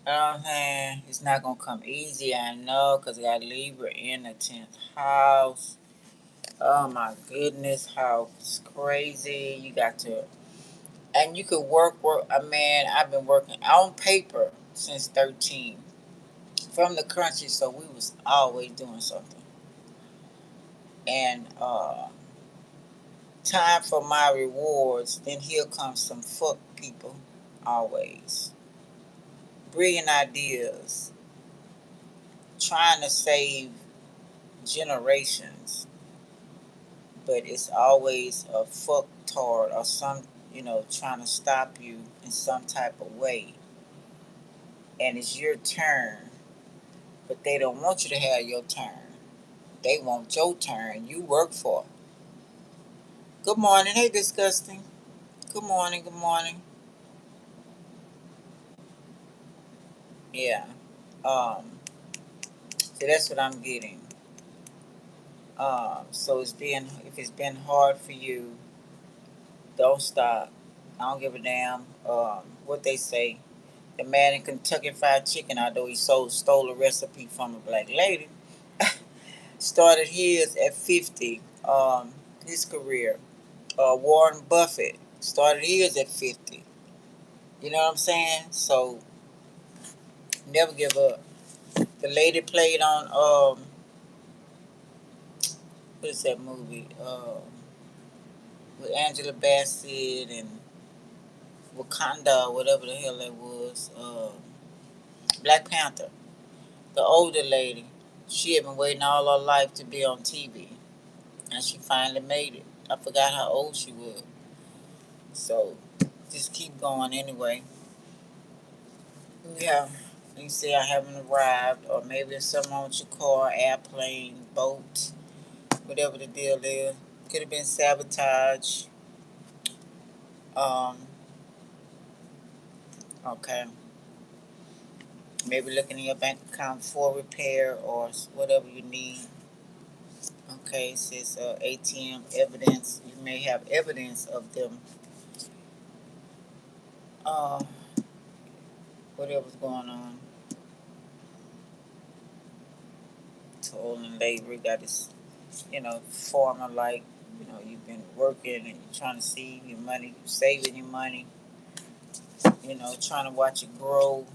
[SPEAKER 1] You know what I'm saying? It's not going to come easy, I know, because I got Libra in the 10th house. Oh my goodness, how it's crazy. You got to, and you could work. I mean, I've been working on paper since 13 from the country, so we was always doing something. And time for my rewards, then here comes some fuck people, always. Brilliant ideas, trying to save generations, but it's always a fuck tard or some, you know, trying to stop you in some type of way. And it's your turn, but they don't want you to have your turn. They want your turn. You work for it. Good morning. Hey, disgusting. Good morning. Good morning. Yeah. So that's what I'm getting. So if it's been hard for you, don't stop. I don't give a damn what they say. The man in Kentucky Fried Chicken, although he stole a recipe from a black lady, started his at 50. His career. Warren Buffett started his at 50. You know what I'm saying? So never give up. The lady played on what is that movie? With Angela Bassett and Wakanda, whatever the hell that was. Black Panther. The older lady. She had been waiting all her life to be on TV, and she finally made it. I forgot how old she was. So just keep going anyway. Yeah. You say I haven't arrived, or maybe there's something wrong with your car, airplane, boat, whatever the deal is. Could have been sabotage. Um, okay. Maybe looking in your bank account for repair or whatever you need. Okay, it says ATM evidence. You may have evidence of them. Uh, whatever's going on. Toil and labor got this, you know, farmer like, you know, you've been working and you're trying to save your money, saving your money, you know, trying to watch it grow.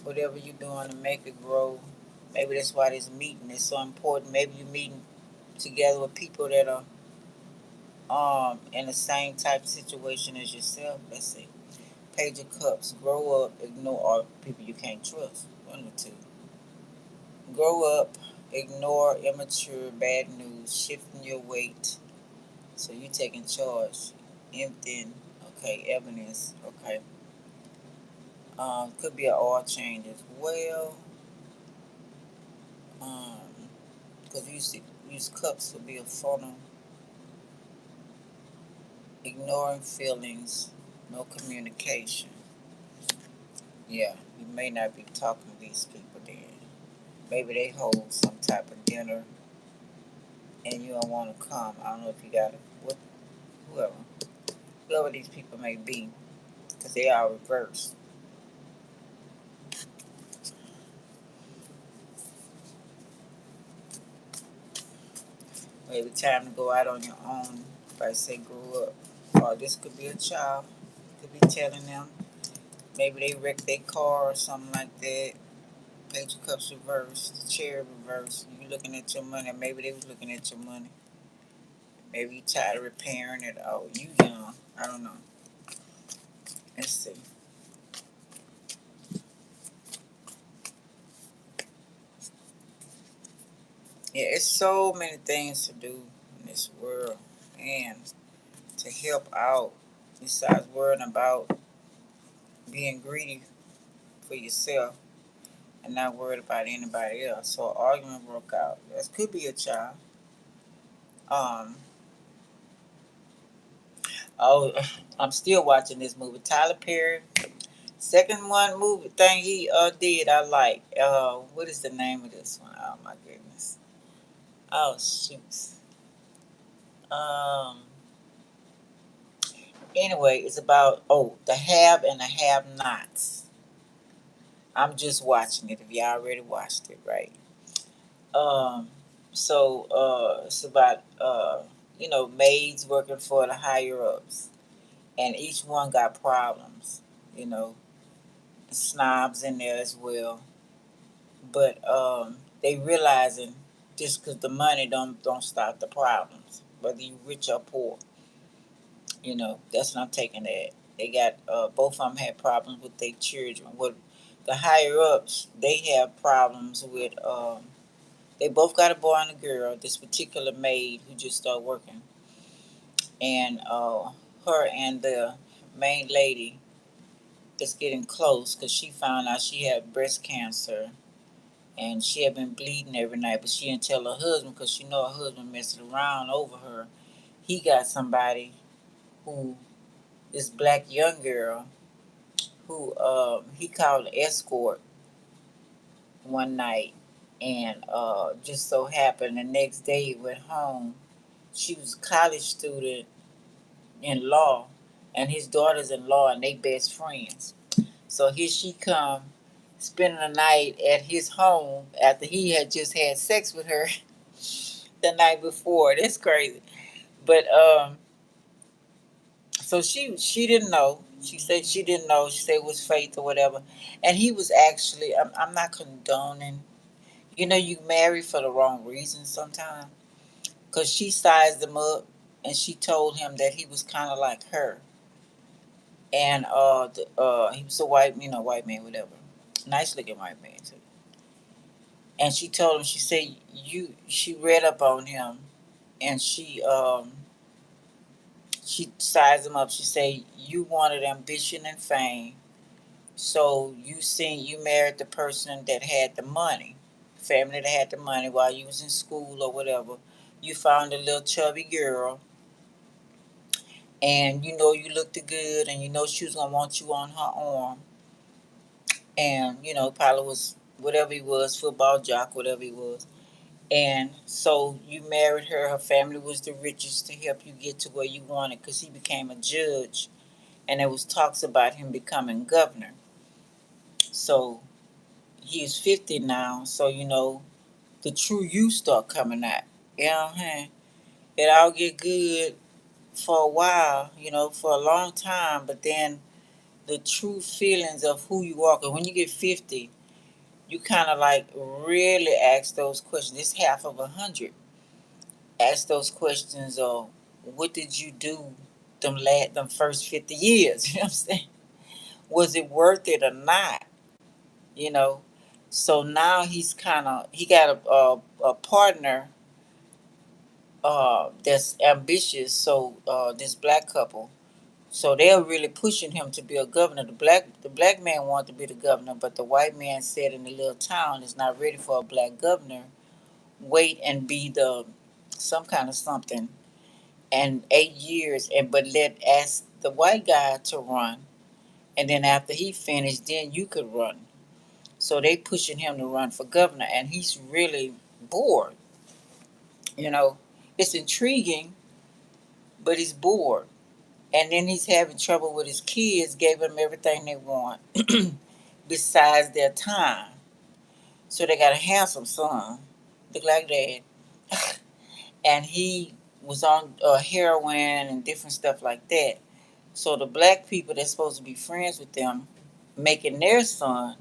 [SPEAKER 1] Whatever you're doing to make it grow. Maybe that's why this meeting is so important. Maybe you're meeting together with people that are in the same type of situation as yourself. Let's see. Page of Cups. Grow up, ignore all people you can't trust. One or two. Grow up, ignore immature, bad news, shifting your weight. So you taking charge. Emptying. Okay, evidence. Okay. Could be an oil change as well. Um, because use cups to be a funnel. Ignoring feelings, no communication. Yeah, you may not be talking to these people then. Maybe they hold some type of dinner and you don't want to come. I don't know if you got it. Whoever, whoever these people may be, because they are reversed. Maybe time to go out on your own. If I say grow up. Or this could be a child. Could be telling them. Maybe they wrecked their car or something like that. Page of Cups reversed. The chair reversed. You looking at your money. Maybe they was looking at your money. Maybe you tired of repairing it. Oh, you young. I don't know. Let's see. Yeah, it's so many things to do in this world and to help out besides worrying about being greedy for yourself and not worried about anybody else. So an argument broke out. This could be a child. Um oh I'm still watching this movie. Tyler Perry. Second one movie thing he did I like. What is the name of this one? Oh my goodness. Oh shoot. Um Anyway, it's about the have and the have nots. I'm just watching it. If you already watched it, right? Um, it's about maids working for the higher ups, and each one got problems. You know, snobs in there as well, but they realizing just because the money don't stop the problems, whether you rich or poor. That's what I'm taking that. They got both of them had problems with their children. With the higher ups, they have problems with. They both got a boy and a girl. This particular maid who just started working, and her and the main lady is getting close because she found out she had breast cancer and she had been bleeding every night, but she didn't tell her husband because she know her husband messing around over her. He got somebody who this black young girl who he called an escort one night, and just so happened the next day he went home. She was a college student in law, and his daughter's in law, and they best friends. So here she come, spending the night at his home after he had just had sex with her the night before. That's crazy. But so she didn't know. She said she didn't know. She said it was faith or whatever. And he was actually. I'm not condoning. You marry for the wrong reasons sometimes. Cause she sized him up, and she told him that he was kind of like her. And he was a white man, whatever, nice looking white man too. And she told him. She said you. She read up on him, and she sized him up. She said you wanted ambition and fame. So you married the person that had the money, family that had the money while you was in school or whatever. You found a little chubby girl, and you looked good, and she was gonna want you on her arm, and probably was whatever he was, football jock, whatever he was, and so you married her. Her family was the richest to help you get to where you wanted, because he became a judge, and there was talks about him becoming governor. So he's 50 now, so the true you start coming out. You know what I'm saying? It all get good for a while, for a long time, but then the true feelings of who you are. Cause when you get 50, you kind of like really ask those questions. It's half of 100. Ask those questions of what did you do them first 50 years? You know what I'm saying? Was it worth it or not? You know. So now he got a partner that's ambitious. So this black couple, So they're really pushing him to be a governor. The black man wanted to be the governor, but the white man said in the little town is not ready for a black governor. Wait and be the some kind of something, and 8 years, and but let ask the white guy to run, and then after he finished, then you could run. So they pushing him to run for governor, and he's really bored. You know, it's intriguing, but he's bored. And then he's having trouble with his kids. Gave them everything they want, besides their time. So they got a handsome son, look like dad, and he was on heroin and different stuff like that. So the black people that's supposed to be friends with them, making their son,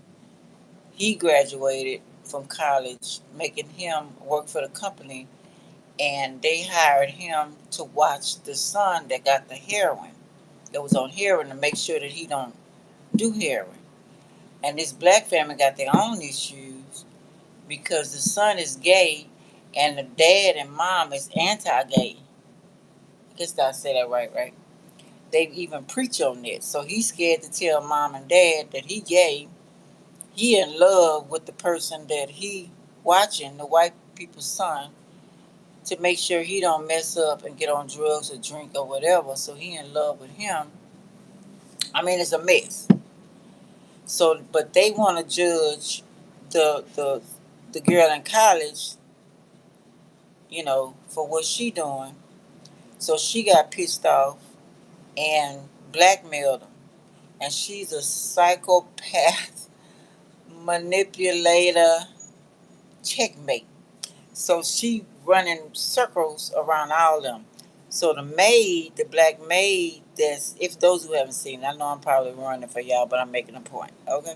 [SPEAKER 1] he graduated from college, making him work for the company, and they hired him to watch the son that got the heroin, that was on heroin, to make sure that he don't do heroin. And this black family got their own issues because the son is gay and the dad and mom is anti-gay. I guess I say that right, right? They even preach on it. So he's scared to tell mom and dad that he gay. He in love with the person that he watching, the white people's son, to make sure he don't mess up and get on drugs or drink or whatever. So he in love with him. I mean, it's a mess. So, but they want to judge the girl in college, for what she doing. So she got pissed off and blackmailed him. And she's a psychopath, manipulator, checkmate. So she running circles around all of them. So the maid, the black maid, that's, if those who haven't seen it, I know I'm probably running for y'all, but I'm making a point, okay?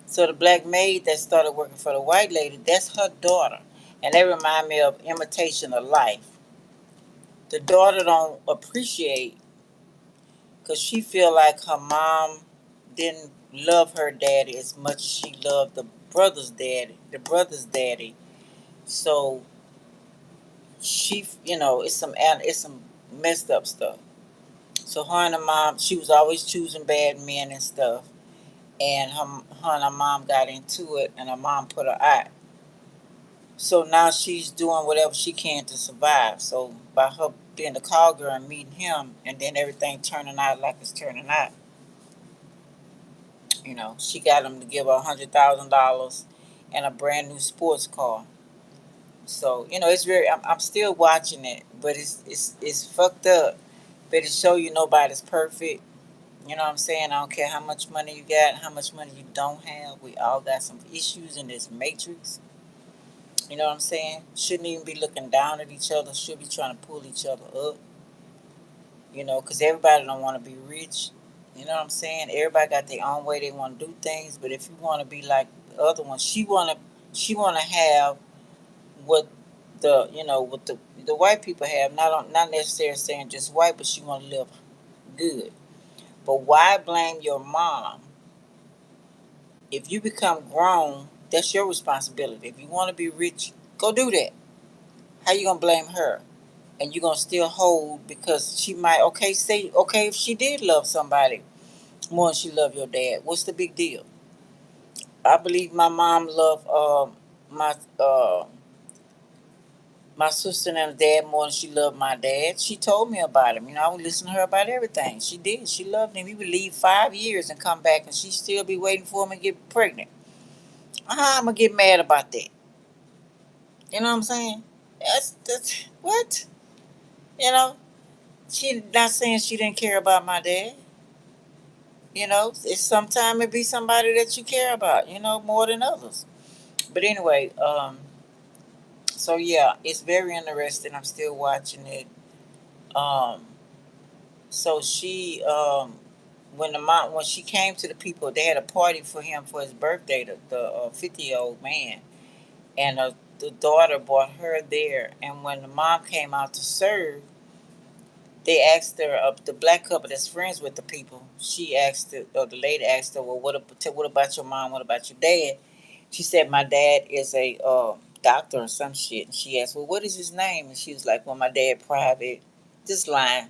[SPEAKER 1] So the black maid that started working for the white lady, that's her daughter. And they remind me of Imitation of Life. The daughter don't appreciate, because she feel like her mom didn't love her daddy as much as she loved the brother's daddy. So she, it's some messed up stuff. So her and her mom, she was always choosing bad men and stuff, and her and her mom got into it, and her mom put her out. So now she's doing whatever she can to survive. So by her being the call girl and meeting him, and then everything turning out like it's turning out, she got him to give her $100,000 and a brand new sports car. So it's very. I'm still watching it, but it's fucked up. But it show you nobody's perfect. You know what I'm saying? I don't care how much money you got, how much money you don't have. We all got some issues in this matrix. You know what I'm saying? Shouldn't even be looking down at each other. Should be trying to pull each other up. Because everybody don't want to be rich. You know what I'm saying? Everybody got their own way they want to do things. But if you want to be like the other one, she wanna have what the white people have. Not necessarily saying just white, but she want to live good. But why blame your mom? If you become grown, that's your responsibility. If you want to be rich, go do that. How you gonna blame her? And you're gonna still hold because she might, say, if she did love somebody more than she loved your dad, what's the big deal? I believe my mom loved my my sister and her dad more than she loved my dad. She told me about him. I would listen to her about everything. She did. She loved him. He would leave 5 years and come back, and she still be waiting for him and get pregnant. I'm gonna get mad about that. You know what I'm saying? That's what. You know, she not saying she didn't care about my dad. It's sometimes it be somebody that you care about. More than others. But anyway, so yeah, it's very interesting. I'm still watching it. Um, so she, when she came to the people, they had a party for him for his birthday. The 50-year-old man, and the daughter brought her there. And when the mom came out to serve, they asked her, the black couple that's friends with the people. She asked the lady asked her, well, what about your mom? What about your dad? She said, my dad is a doctor or some shit. And she asked, well, what is his name? And she was like, well, my dad private. This line.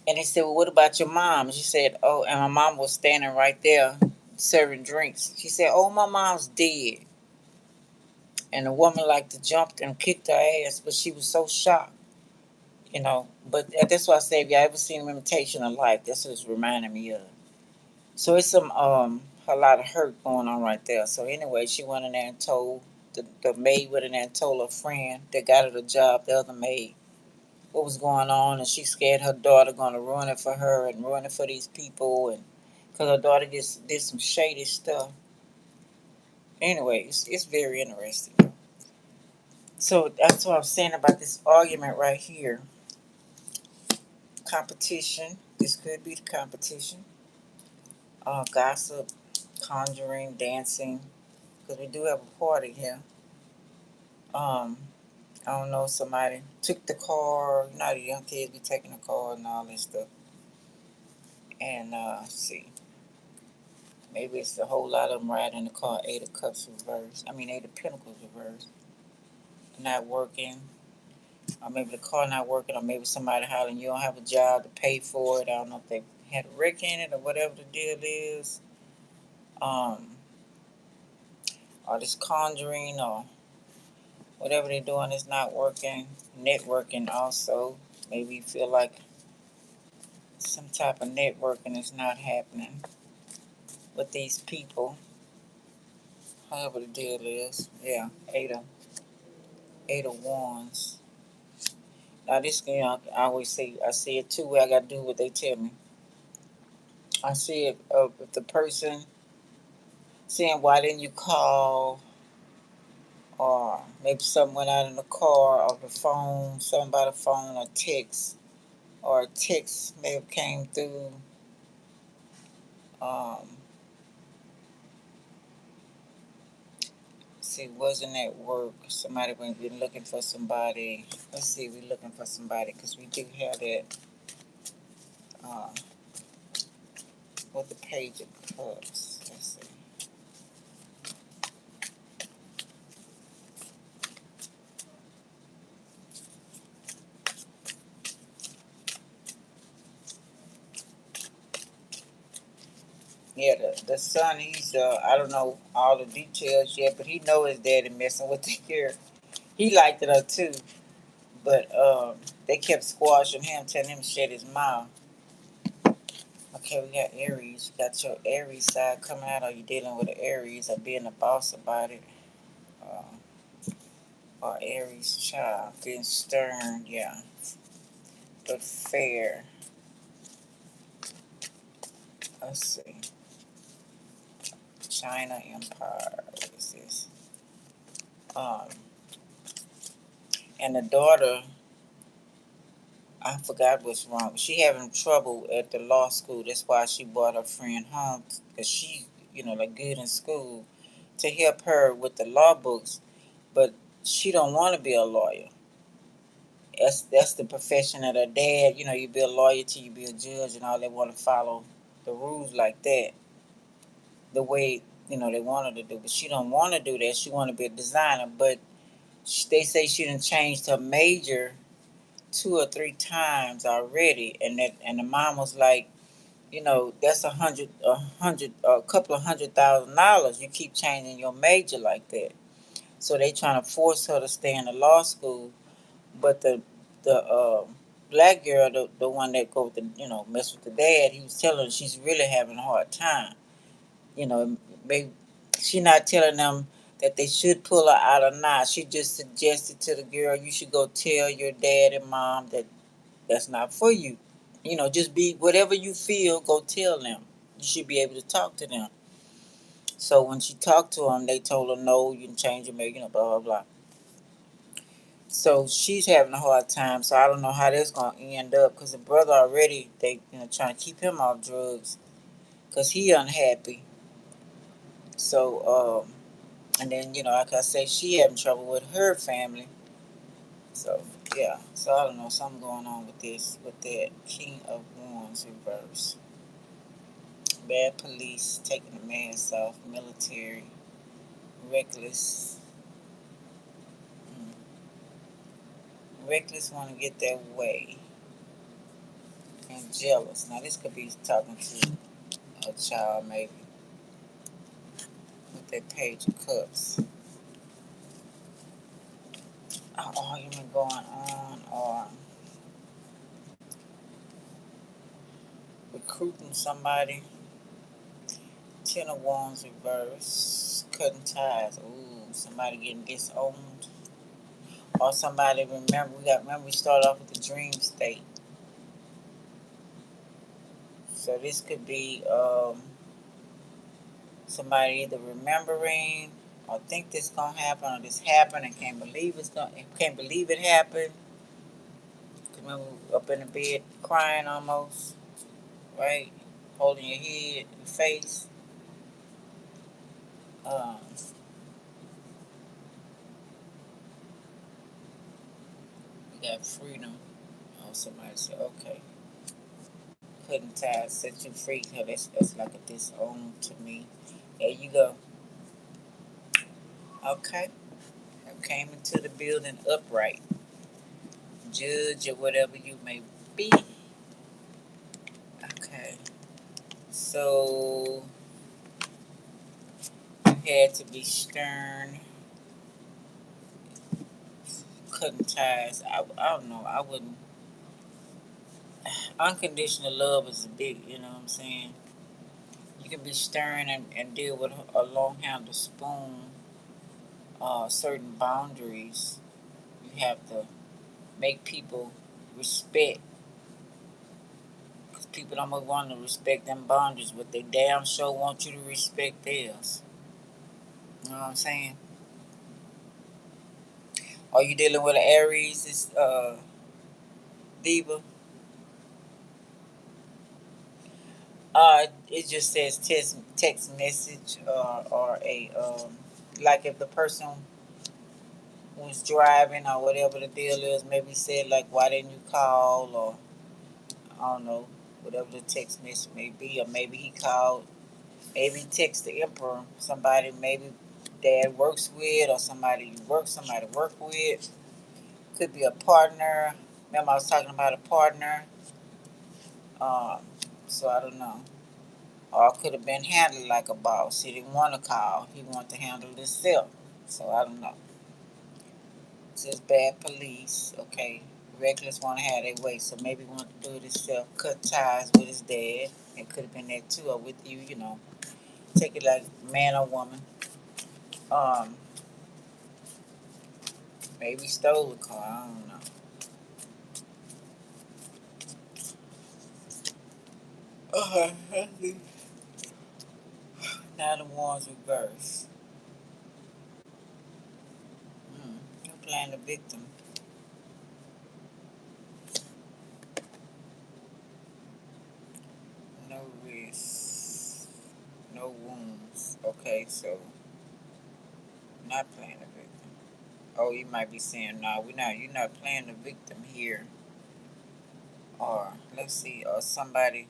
[SPEAKER 1] And they said, well, what about your mom? She said, oh, and my mom was standing right there serving drinks. She said, oh, my mom's dead. And the woman like to jumped and kicked her ass, but she was so shocked, you know. But that's why I say, if y'all ever seen Imitation of Life, that's what it's reminding me of. So it's some a lot of hurt going on right there. So anyway, she went in there and told the maid went in there and told her friend that got her the job, the other maid, what was going on, and she scared her daughter gonna ruin it for her and ruin it for these people, and because her daughter just did some shady stuff. Anyway, it's very interesting. So that's what I'm saying about this argument right here. Competition. This could be the competition. Gossip, conjuring, dancing. Because we do have a party here. Um, I don't know. Somebody took the car. You know, the young kids be taking the car and all this stuff. And see, maybe it's a whole lot of them riding in the car. Eight of Cups reverse. I mean, Eight of Pentacles reverse. Not working. Or maybe the car not working. Or maybe somebody hollering you don't have a job to pay for it. I don't know if they had a wreck in it or whatever the deal is. Um, or this conjuring or whatever they're doing is not working. Networking also. Maybe you feel like some type of networking is not happening with these people. However the deal is. Yeah. Eight of Wands. Now this, you know, I always say, I see it two way. I gotta do what they tell me. I see it if the person saying, why didn't you call? Or maybe something went out in the car or the phone, something by the phone or text. Or a text may have came through. Um, see, wasn't at work. Somebody been looking for somebody. Let's see, we're looking for somebody because we do have that uh, with the Page of Cups. Let's see. Yeah, the son, he's I don't know all the details yet, but he know his daddy messing with the hair. He liked it up too, but they kept squashing him, telling him to shut his mouth. Okay, we got Aries. Got your Aries side coming out. Are you dealing with an Aries or being a boss about it? Uh, or Aries child being stern, yeah, but fair. Let's see. China Empire. What is this? Um, and the daughter, I forgot what's wrong. She having trouble at the law school. That's why she brought her friend home because she, you know, like good in school to help her with the law books. But she don't want to be a lawyer. That's the profession of her dad. You know, you be a lawyer till you be a judge and all. They want to follow the rules like that, the way you know they want her to do. But she don't want to do that. She want to be a designer. But they say she done changed her major 2 or 3 times already, and the mom was like, you know, that's a couple of $100,000. You keep changing your major like that. So they trying to force her to stay in the law school, but the black girl, the one that go with the mess with the dad, he was telling her she's really having a hard time. You know, maybe she not telling them that they should pull her out or not. She just suggested to the girl, you should go tell your dad and mom that that's not for you. You know, just be whatever you feel, go tell them. You should be able to talk to them. So when she talked to them, they told her, no, you can change your make, blah, blah, blah. So she's having a hard time. So I don't know how that's going to end up because the brother already, they, trying to keep him off drugs because he unhappy. So, and then, like I say, she having trouble with her family. So, yeah. So I don't know, something going on with this, with that King of Wands reverse. Bad police, taking the mask off, military, reckless. Reckless want to get their way. and jealous. Now this could be talking to a child maybe with that Page of Cups. An argument going on, or recruiting somebody. Ten of Wands reverse. Cutting ties. Ooh, somebody getting disowned. Or somebody, remember we started off with the dream state. So this could be somebody either remembering or think this gonna happen or this happened and can't believe it happened. Remember up in the bed crying almost, right? Holding your head, your face. Um, you got freedom. Oh, somebody said, okay. Cutting ties set you free. That's like a disown to me. There you go. Okay. I came into the building upright. Judge or whatever you may be. Okay. So you had to be stern, cutting ties. I don't know. I wouldn't. Unconditional love is a big, you know what I'm saying? You can be stern and deal with a long handle spoon, certain boundaries. You have to make people respect, because people don't want to respect them boundaries, but they damn sure want you to respect theirs. You know what I'm saying? Are you dealing with an Aries? Is Diva? It just says text message, or a like if the person was driving or whatever the deal is, maybe said like, "Why didn't you call?" Or I don't know, whatever the text message may be, or maybe he called, maybe he texted the Emperor, somebody maybe Dad works with, or somebody work with. Could be a partner. Remember, I was talking about a partner. Um, so I don't know. Or could have been handled like a boss. He didn't want to call. He wanted to handle it himself. So I don't know. Just bad police. Okay. Reckless want to have their way. So maybe he wanted to do it himself. Cut ties with his dad. It could have been that too. Or with you, you know. Take it like man or woman. Um, Maybe stole the car. I don't know. Now the ones reverse. You're playing the victim. No risk. No wounds. Okay, so not playing the victim. Oh, you might be saying, no, we're not. You're not playing the victim here. Or let's see, or somebody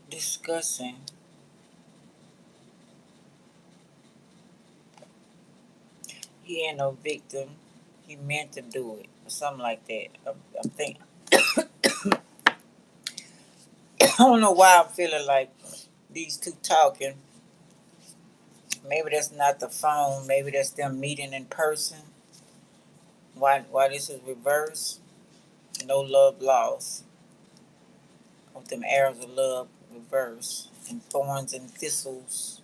[SPEAKER 1] discussing. He ain't no victim. He meant to do it, or something like that. I'm thinking. I don't know why I'm feeling like these two talking. Maybe that's not the phone. Maybe that's them meeting in person. Why this is reverse? No love lost. With them arrows of love reverse and thorns and thistles.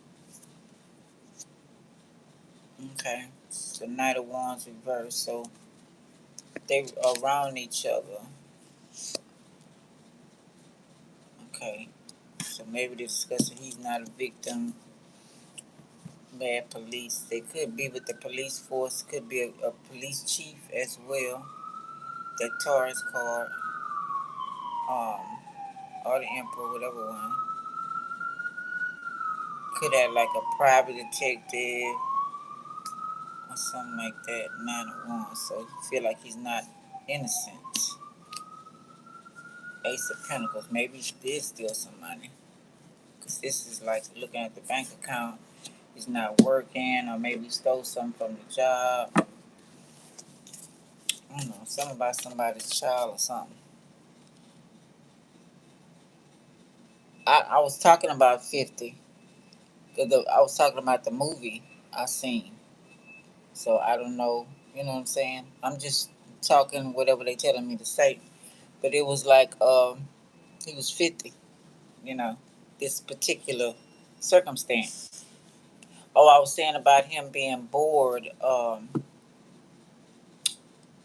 [SPEAKER 1] Okay, so Knight of Wands reverse. So they around each other. Okay, so maybe they're discussing he's not a victim. Bad police. They could be with the police force. Could be a police chief as well. That Taurus card. Um, or the Emperor, whatever one. Could have like a private detective or something like that. Nine of Wands. So you feel like he's not innocent. Ace of Pentacles. Maybe he did steal some money. Because this is like looking at the bank account. He's not working, or maybe he stole something from the job. I don't know, something about somebody's child or something. I was talking about 50 because I was talking about the movie I seen. So I don't know. You know what I'm saying? I'm just talking whatever they telling me to say. But it was like he was 50. You know, this particular circumstance. Oh, I was saying about him being bored.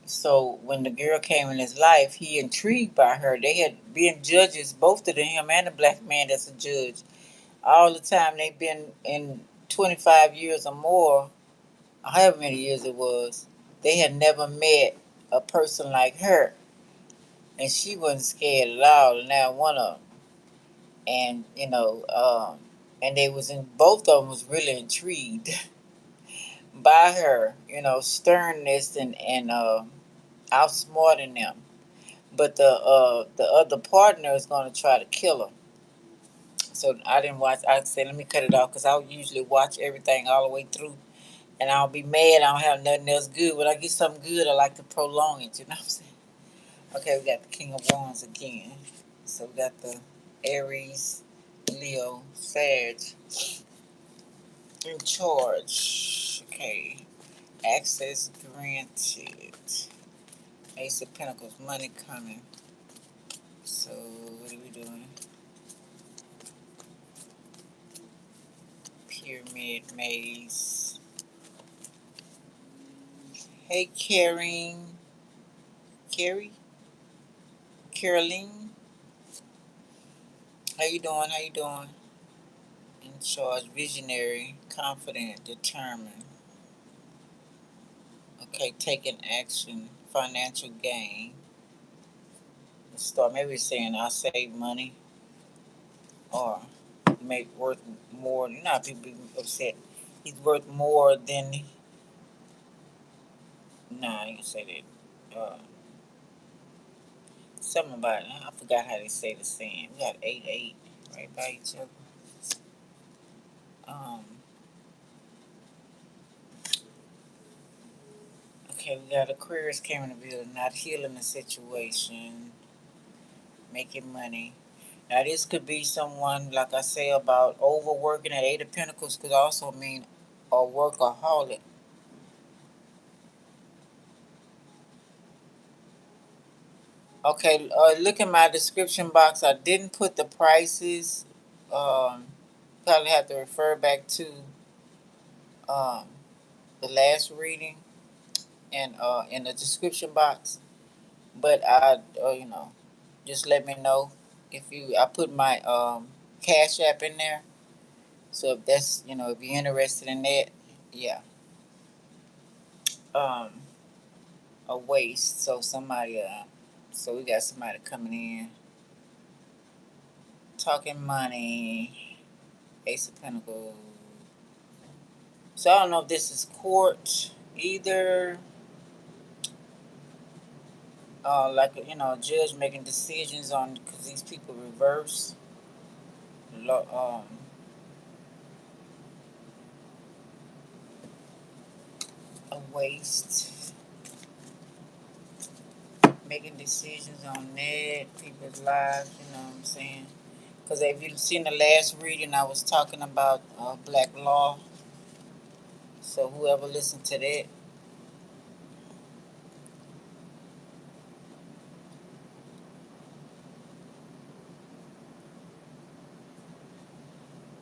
[SPEAKER 1] So when the girl came in his life, he intrigued by her. They had been judges, both of them, him and the black man that's a judge. All the time they've been in 25 years or more, however many years it was, they had never met a person like her. And she wasn't scared at all, not one of them. And, and they was in, both of them was really intrigued by her, sternness and outsmarting them. But the other partner is going to try to kill her. So I didn't watch. I said, let me cut it off because I usually watch everything all the way through, and I'll be mad. I don't have nothing else good. When I get something good, I like to prolong it. You know what I'm saying? Okay, we got the King of Wands again. So we got the Aries, Leo, Sag in charge. Okay, access granted. Ace of Pentacles, money coming. So what are we doing? Pyramid maze. Hey, Carrie, Caroline, how you doing? How you doing? In charge, visionary, confident, determined. Okay, taking action, financial gain. Let's start. Maybe it's saying I save money or make worth more. Not people be upset. He's worth more than. Nah, I ain't gonna say that. Something about it. I forgot how they say the saying. We got 8-8 right by each other. Um. Okay, we got Aquarius came in the building, not healing the situation, making money. Now this could be someone, like I say, about overworking. At Eight of Pentacles could also mean a workaholic. Okay, look in my description box. I didn't put the prices. Um, Probably have to refer back to um, the last reading and in the description box. But just let me know if you. I put my Cash App in there. So if that's if you're interested in that, yeah. Um, a waste. So somebody. So we got somebody coming in talking money. Ace of Pentacles. So I don't know if this is court either. Like a judge making decisions on because these people reverse. A waste. Making decisions on that people's lives. You know what I'm saying? Because if you've seen the last reading, I was talking about black law. So whoever listened to that,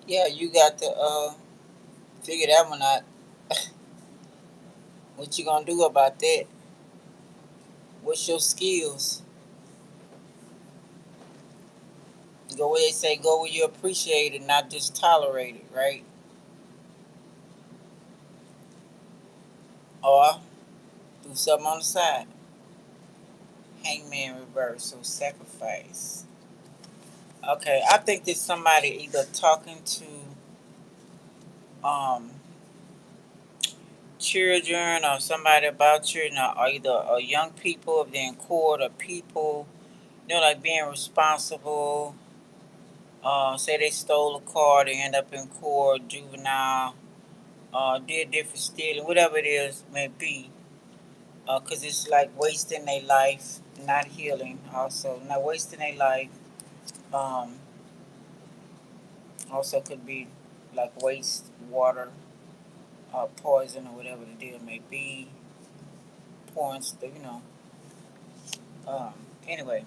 [SPEAKER 1] yeah, you got to figure that one out. What you gonna do about that? What's your skills? Go where they say go where you appreciate it, not just tolerate it, right? Or do something on the side. Hangman reverse, so sacrifice. Okay, I think there's somebody either talking to um children or somebody about children or either young people if they're in court or people, like being responsible. Say they stole a car, they end up in court, juvenile, did different stealing, whatever it is may be. Because it's like wasting their life, not healing. Also, not wasting their life. Um, Also could be like waste water, poison, or whatever the deal may be. Pouring, Um, anyway,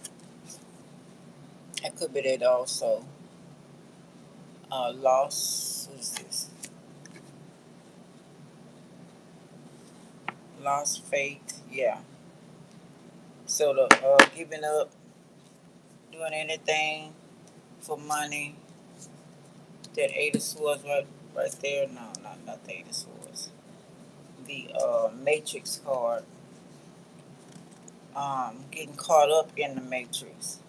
[SPEAKER 1] it could be that also. Loss. What is this? Lost faith. Yeah. So the giving up, doing anything for money. That Eight of Swords right there. No, not the Eight of Swords. The Matrix card. Getting caught up in the Matrix.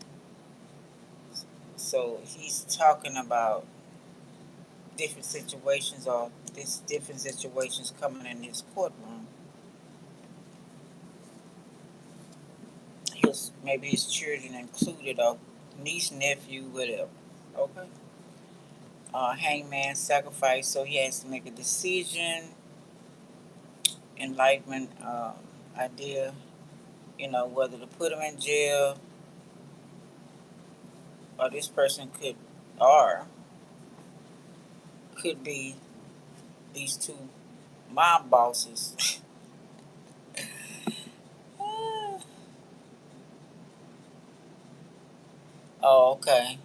[SPEAKER 1] So he's talking about different situations or this different situations coming in his courtroom. His maybe his children included or niece, nephew, whatever. Okay. Hangman sacrifice, so he has to make a decision. Enlightenment idea, whether to put him in jail or this person or could be these two mob bosses. Oh, okay.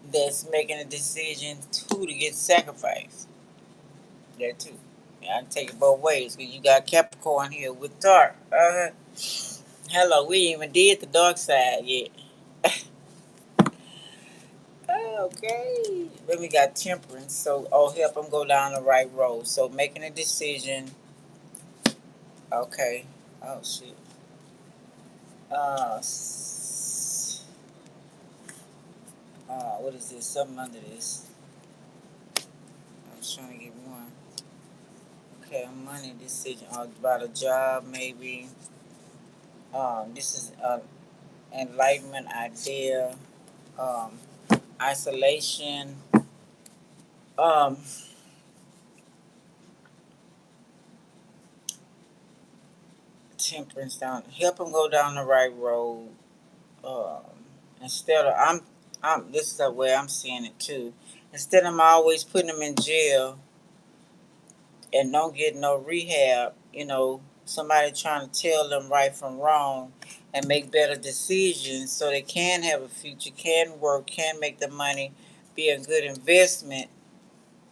[SPEAKER 1] That's making a decision who to get sacrificed. That too. Yeah, I can take it both ways because you got Capricorn here with dark. Hello, we ain't even did the dark side yet. Okay. Then we got Temperance. So, help them go down the right road. So, making a decision. Okay. Oh, shit. Uh, what is this? Something under this. I was trying to get one. Okay, a money decision about a job, maybe. This is an enlightenment idea. Um, isolation. Um, temperance down. Help them go down the right road. Um, instead of I'm. This is the way I'm seeing it too. Instead of always putting them in jail and don't get no rehab, somebody trying to tell them right from wrong and make better decisions so they can have a future, can work, can make the money, be a good investment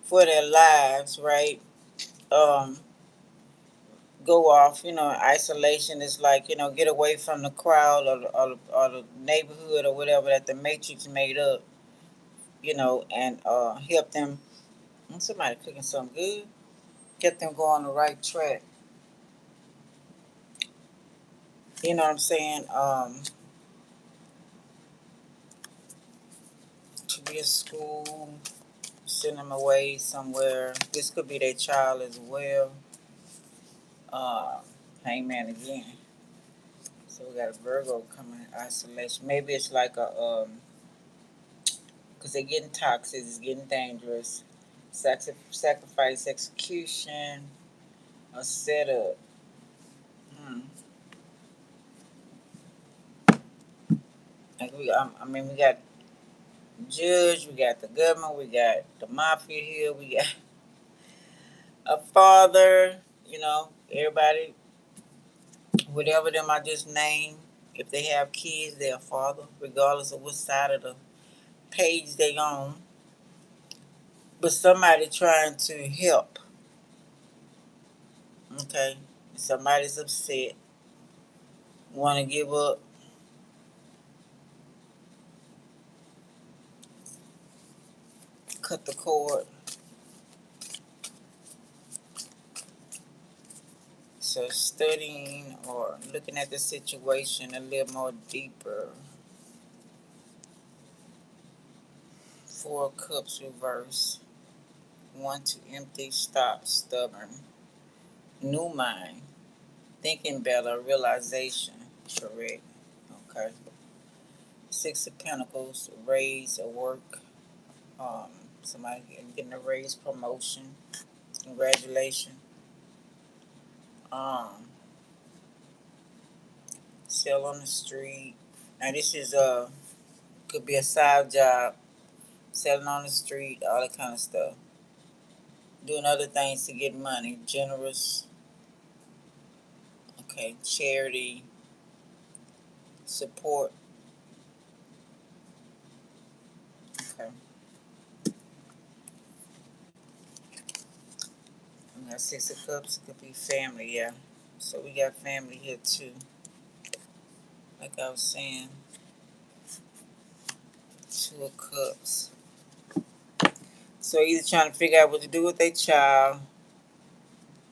[SPEAKER 1] for their lives, right? Um, go off, isolation is like, get away from the crowd or the neighborhood or whatever that the Matrix made up, and help them. Somebody cooking something good, get them go on the right track. You know what I'm saying? To be in school, send them away somewhere. This could be their child as well. Uh, Hangman again. So we got a Virgo coming in isolation. Maybe it's like because they're getting toxic, it's getting dangerous. Sacrifice, execution, a setup. Hmm. We got judge, we got the government, we got the mafia here, we got a father. Everybody, whatever them I just named, if they have kids, they're a father, regardless of what side of the page they on. But somebody trying to help, okay? Somebody's upset, want to give up, cut the cord. So studying or looking at the situation a little more deeper. Four cups reverse. One to empty, stop, stubborn. New mind. Thinking better, realization. Correct. Okay. Six of Pentacles, raise or work. Um, Somebody getting a raise, promotion. Congratulations. Um, Sell on the street. Now this is could be a side job selling on the street, all that kind of stuff. Doing other things to get money. Generous, okay, charity, support, okay. We got Six of Cups, it could be family, yeah. So we got family here too. Like I was saying, Two of Cups. So either trying to figure out what to do with their child,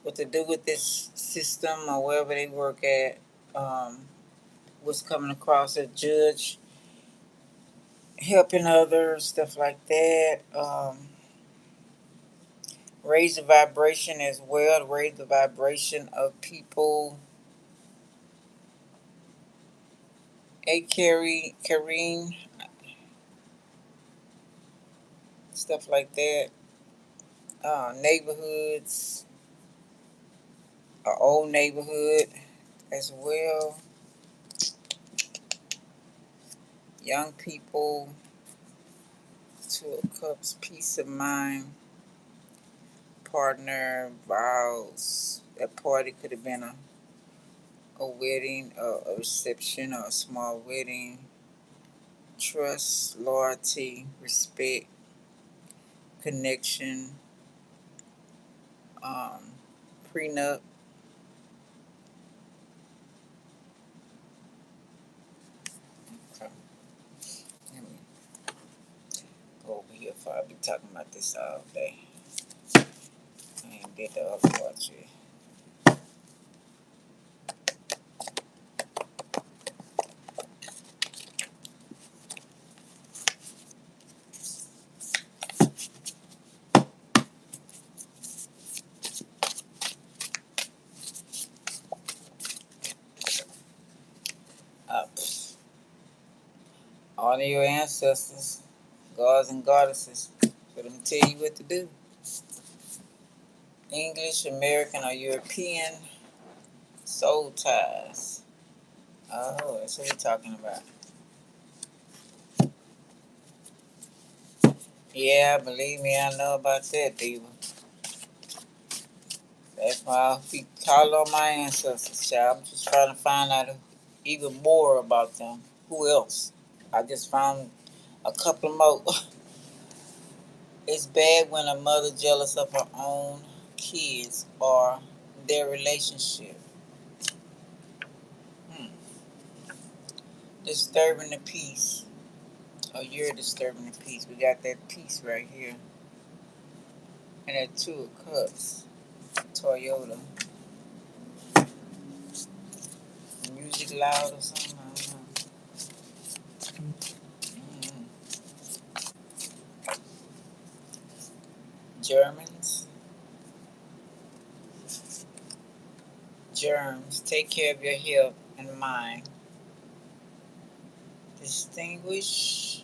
[SPEAKER 1] what to do with this system or wherever they work at, what's coming across a judge, helping others, stuff like that. Raise the vibration as well, raise the vibration of people. Hey, Kareem, stuff like that. Neighborhoods, old neighborhood as well. Young people, Two of Cups, peace of mind, partner, vows. That party could have been a wedding, a reception, or a small wedding. Trust, loyalty, respect, connection, um, prenup. Okay. Let me go over here before I be talking about this all day. I ain't did the other part yet. Uh, all of your ancestors, gods and goddesses, for them to tell you what to do. English, American, or European soul ties. Oh, that's what we're talking about. Yeah, believe me, I know about that, Diva. That's why I keep calling on my ancestors, child. I'm just trying to find out even more about them. Who else? I just found a couple more. It's bad when a mother jealous of her own kids or their relationship. Hmm. Disturbing the peace. Oh, you're disturbing the peace. We got that peace right here. And that Two of Cups. Toyota. Music loud or something? I don't know. Germans. Germs. Take care of your health and mind. Distinguish.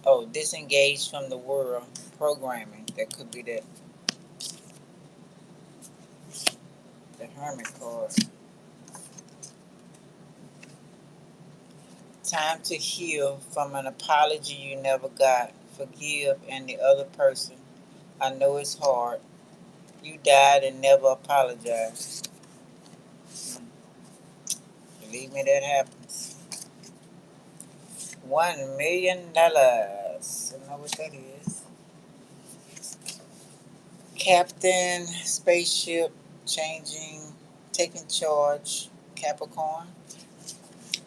[SPEAKER 1] Oh, disengage from the world. Programming. That could be that. The Hermit card. Time to heal from an apology you never got. Forgive and the other person. I know it's hard. You died and never apologized. Believe me, that happens. $1 million. I know what that is. Captain, spaceship, changing, taking charge, Capricorn.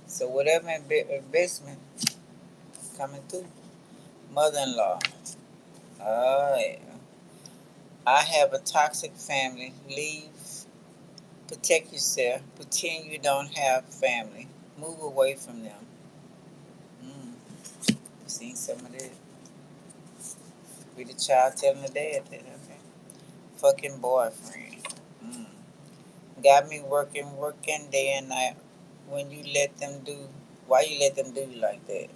[SPEAKER 1] So whatever investment coming through. Mother-in-law. Oh yeah. I have a toxic family. Leave. Protect yourself. Pretend you don't have family. Move away from them. Mm. Seen some of that. Be the child telling the dad that. Okay. Fucking boyfriend. Mm. Got me working day and night. When you let them do, why you let them do you like that?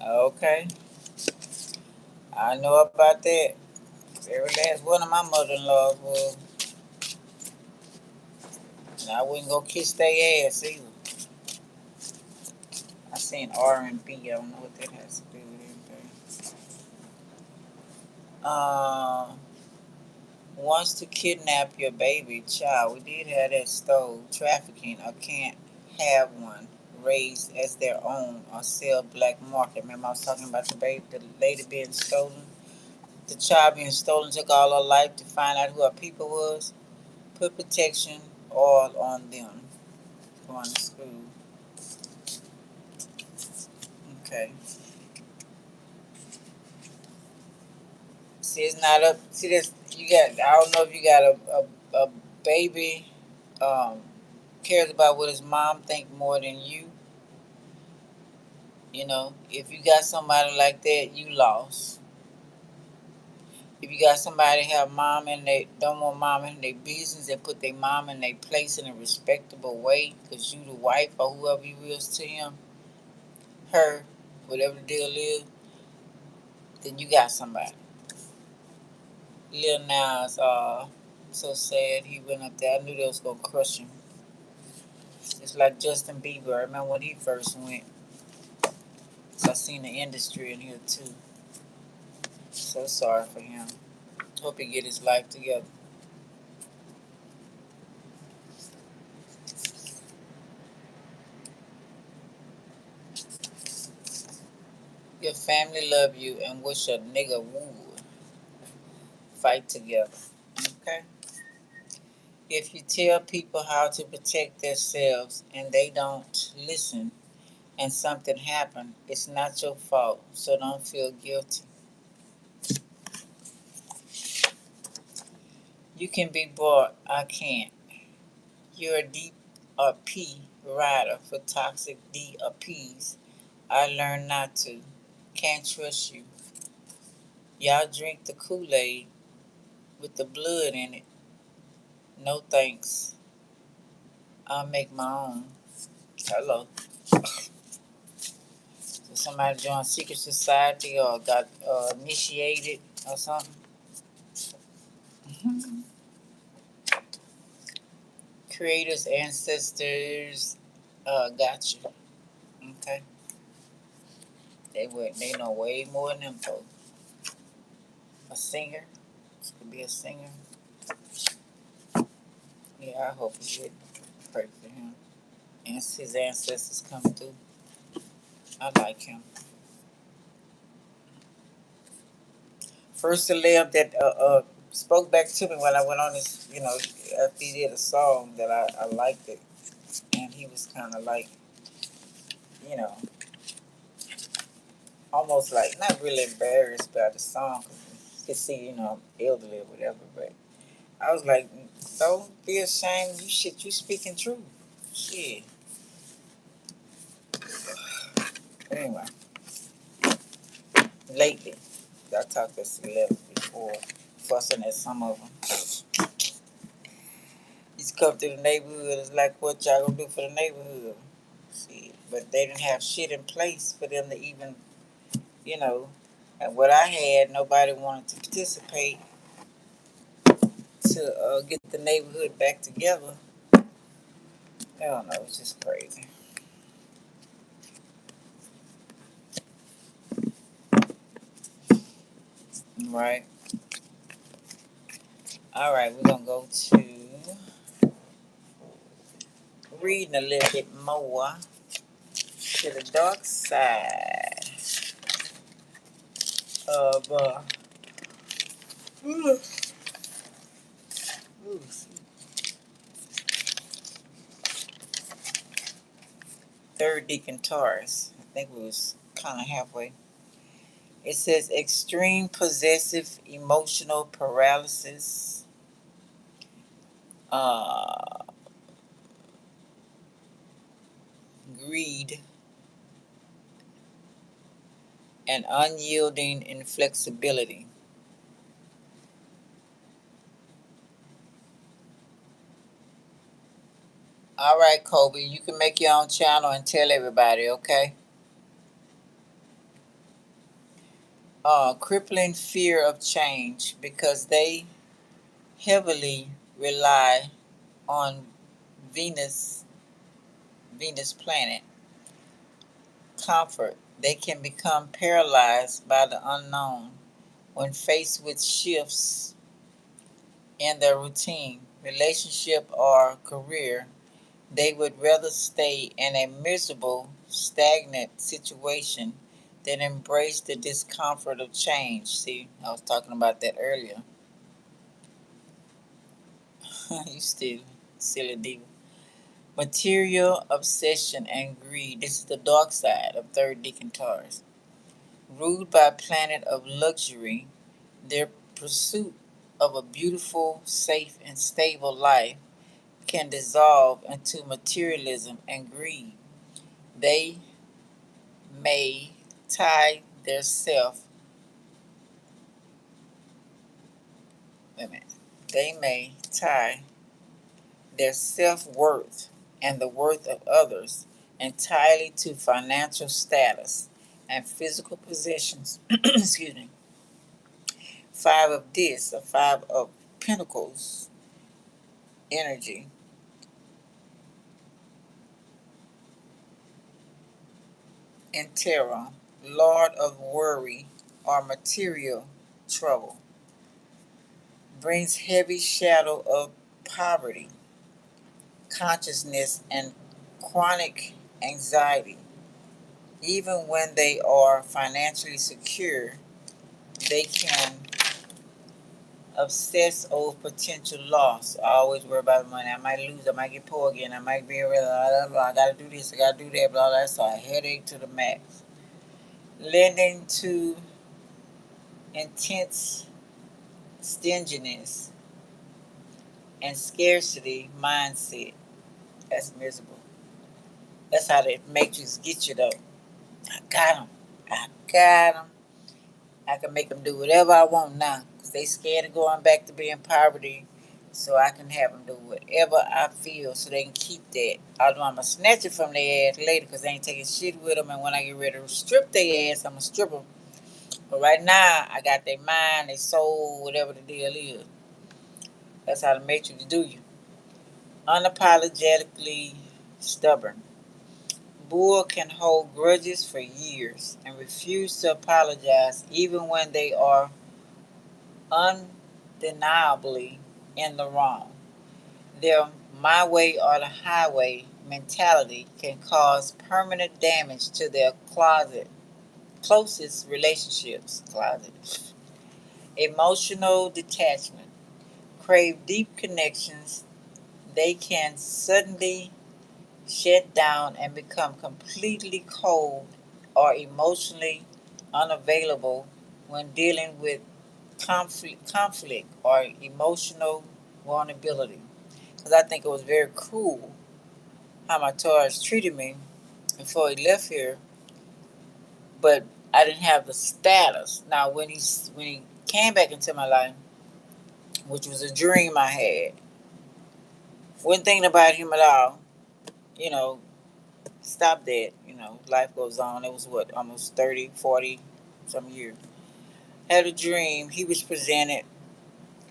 [SPEAKER 1] Okay. I know about that. Every last one of my mother-in-laws was And I wouldn't go kiss their ass either. I seen R&B. I don't know what that has to do with anything. Wants to kidnap your baby child. We did have that stole. Trafficking or can't have one raised as their own or sell black market. Remember I was talking about the lady being stolen? The child being stolen took all her life to find out who her people was. Put protection all on them. Going to school. Okay. See, it's not up. See, this you got. I don't know if you got a baby um, cares about what his mom think more than you. You know, if you got somebody like that, you lost. If you got somebody have mom and they don't want mom in their business and put their mom in their place in a respectable way, cause you the wife or whoever you is to him, her, whatever the deal is, then you got somebody. Lil Nas, so sad he went up there. I knew they was gonna crush him. It's like Justin Bieber. I remember when he first went. So I seen the industry in here too. So sorry for him. Hope he get his life together. Your family love you and wish a nigga would fight together. Okay? If you tell people how to protect themselves and they don't listen and something happen, it's not your fault. So don't feel guilty. You can be bought, I can't. You're a D or P rider for toxic D or P's. I learned not to. Can't trust you. Y'all drink the Kool-Aid with the blood in it. No thanks. I'll make my own. Hello. So somebody joined secret society or got initiated or something. Creators, ancestors, got you. Okay. They know way more than them folks. A singer. This could be a singer. Yeah, I hope he get pray for him. And his ancestors come through. I like him. First celeb that spoke back to me when I went on this, after he did a song that I liked it. And he was kind of like, you know, almost like, not really embarrassed by the song. Cause you could see, I'm elderly or whatever. But I was like, don't be ashamed. You speaking truth. Shit. Anyway, lately, I talked to celebs before, fussing at some of them. He's come to the neighborhood. It's like, what y'all gonna do for the neighborhood? Shit. But they didn't have shit in place for them to even, you know. And what I had, nobody wanted to participate to get the neighborhood back together. I don't know. It's just crazy. Right. All right. We're gonna go to reading a little bit more to the dark side of ooh, ooh, third deacon Taurus. I think we was kind of halfway. It says extreme possessive emotional paralysis, uh, greed, and unyielding inflexibility. All right, Kobe, you can make your own channel and tell everybody, okay? Crippling fear of change because they heavily rely on Venus, Venus planet. Comfort. They can become paralyzed by the unknown when faced with shifts in their routine, relationship, or career. They would rather stay in a miserable, stagnant situation than embrace the discomfort of change. See, I was talking about that earlier. You still silly diva. Material obsession and greed. This is the dark side of third decan Taurus. Ruled by a planet of luxury, their pursuit of a beautiful, safe, and stable life can dissolve into materialism and greed. They may tie their self, wait a minute, they may tie their self worth and the worth of others entirely to financial status and physical possessions. Excuse me. Five of this, or five of pentacles energy, and terror, lord of worry or material trouble, brings heavy shadow of poverty, consciousness, and chronic anxiety. Even when they are financially secure, they can obsess over potential loss. I always worry about money. I might lose, I might get poor again, I might be blah, blah, blah. I gotta do this, I gotta do that, blah, blah. That's a headache to the max. Lending to intense stinginess and scarcity mindset. That's miserable. That's how the matrix get you though. I got them. I got them. I can make them do whatever I want now because they scared of going back to being poverty. So I can have them do whatever I feel so they can keep that. Although I'm going to snatch it from their ass later because they ain't taking shit with them. And when I get ready to strip their ass, I'm going to strip them. But right now, I got their mind, their soul, whatever the deal is. That's how the matrix do you. Unapologetically stubborn. Bull can hold grudges for years and refuse to apologize even when they are undeniably in the wrong. Their my way or the highway mentality can cause permanent damage to their closest relationships. Emotional detachment. Crave deep connections. They can suddenly shut down and become completely cold or emotionally unavailable when dealing with conflict or emotional vulnerability. Because I think it was very cruel how my Taurus treated me before he left here, but I didn't have the status. Now, when he came back into my life, which was a dream I had, wasn't thinking about him at all. You know, stop that. Life goes on. It was what, almost 30, 40 some years. Had a dream. He was presented,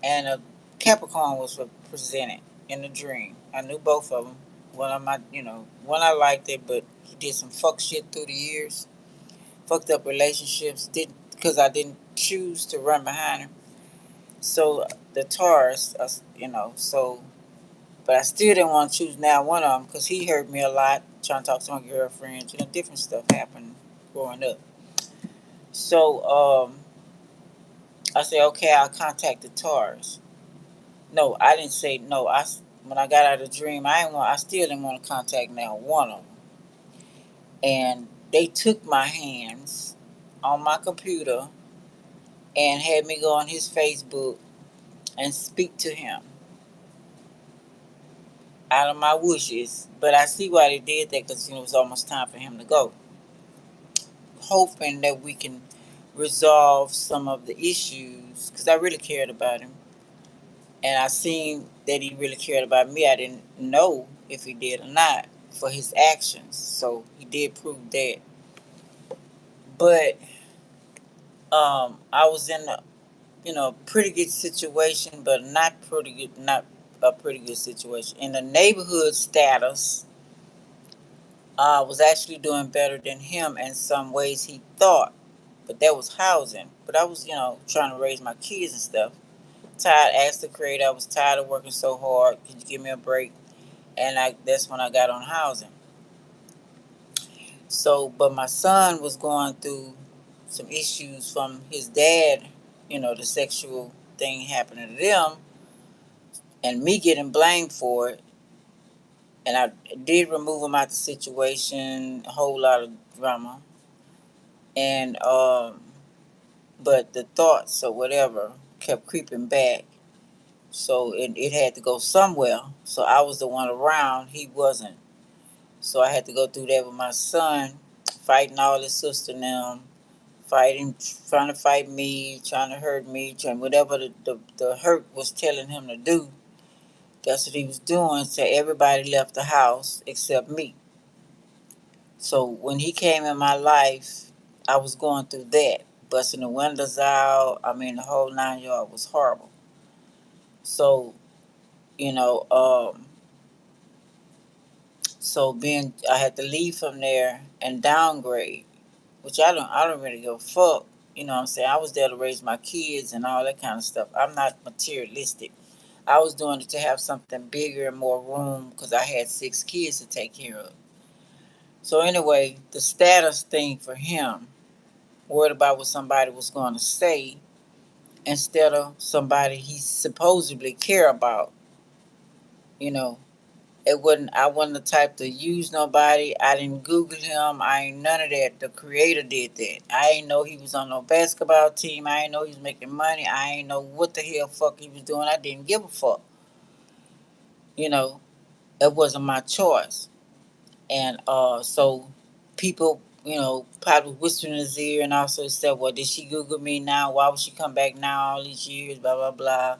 [SPEAKER 1] and a Capricorn was presented in the dream. I knew both of them. One I liked it, but he did some fuck shit through the years. Fucked up relationships. Didn't because I didn't choose to run behind him. So the Taurus, so but I still didn't want to choose now one of them because he hurt me a lot trying to talk to my girlfriends. Different stuff happened growing up. So I said, okay, I'll contact the Taurus. No, I didn't say no. When I got out of the dream, I still didn't want to contact now one of them. And they took my hands on my computer and had me go on his Facebook and speak to him out of my wishes. But I see why they did that because it was almost time for him to go. Hoping that we can resolve some of the issues because I really cared about him. And I seen that he really cared about me. I didn't know if he did or not for his actions. So he did prove that. But I was in a pretty good situation, but not pretty good. Not a pretty good situation. In the neighborhood status, was actually doing better than him in some ways he thought, but that was housing. But I was, trying to raise my kids and stuff. Tired, asked the creator, I was tired of working so hard. Could you give me a break? And that's when I got on housing. So, but my son was going through some issues from his dad, the sexual thing happening to them, and me getting blamed for it. And I did remove him out the situation, a whole lot of drama. And but the thoughts or whatever kept creeping back. So it had to go somewhere. So I was the one around, he wasn't. So I had to go through that with my son, fighting all his sister and them, fighting, trying to fight me, trying to hurt me, trying whatever the hurt was telling him to do. That's what he was doing. So everybody left the house except me. So when he came in my life, I was going through that, busting the windows out. I mean, the whole 9 yards was horrible. So you know, I had to leave from there and downgrade, which I don't really give a fuck. You know what I'm saying? I was there to raise my kids and all that kind of stuff. I'm not materialistic. I was doing it to have something bigger and more room because I had 6 kids to take care of. So anyway, the status thing for him, worried about what somebody was going to say instead of somebody he supposedly care about, you know. I wasn't the type to use nobody. I didn't Google him. I ain't none of that. The creator did that. I ain't know he was on no basketball team. I ain't know he was making money. I ain't know what the hell fuck he was doing. I didn't give a fuck. You know, it wasn't my choice. And so people, probably whispering in his ear and also said, well, did she Google me now? Why would she come back now all these years? Blah, blah, blah.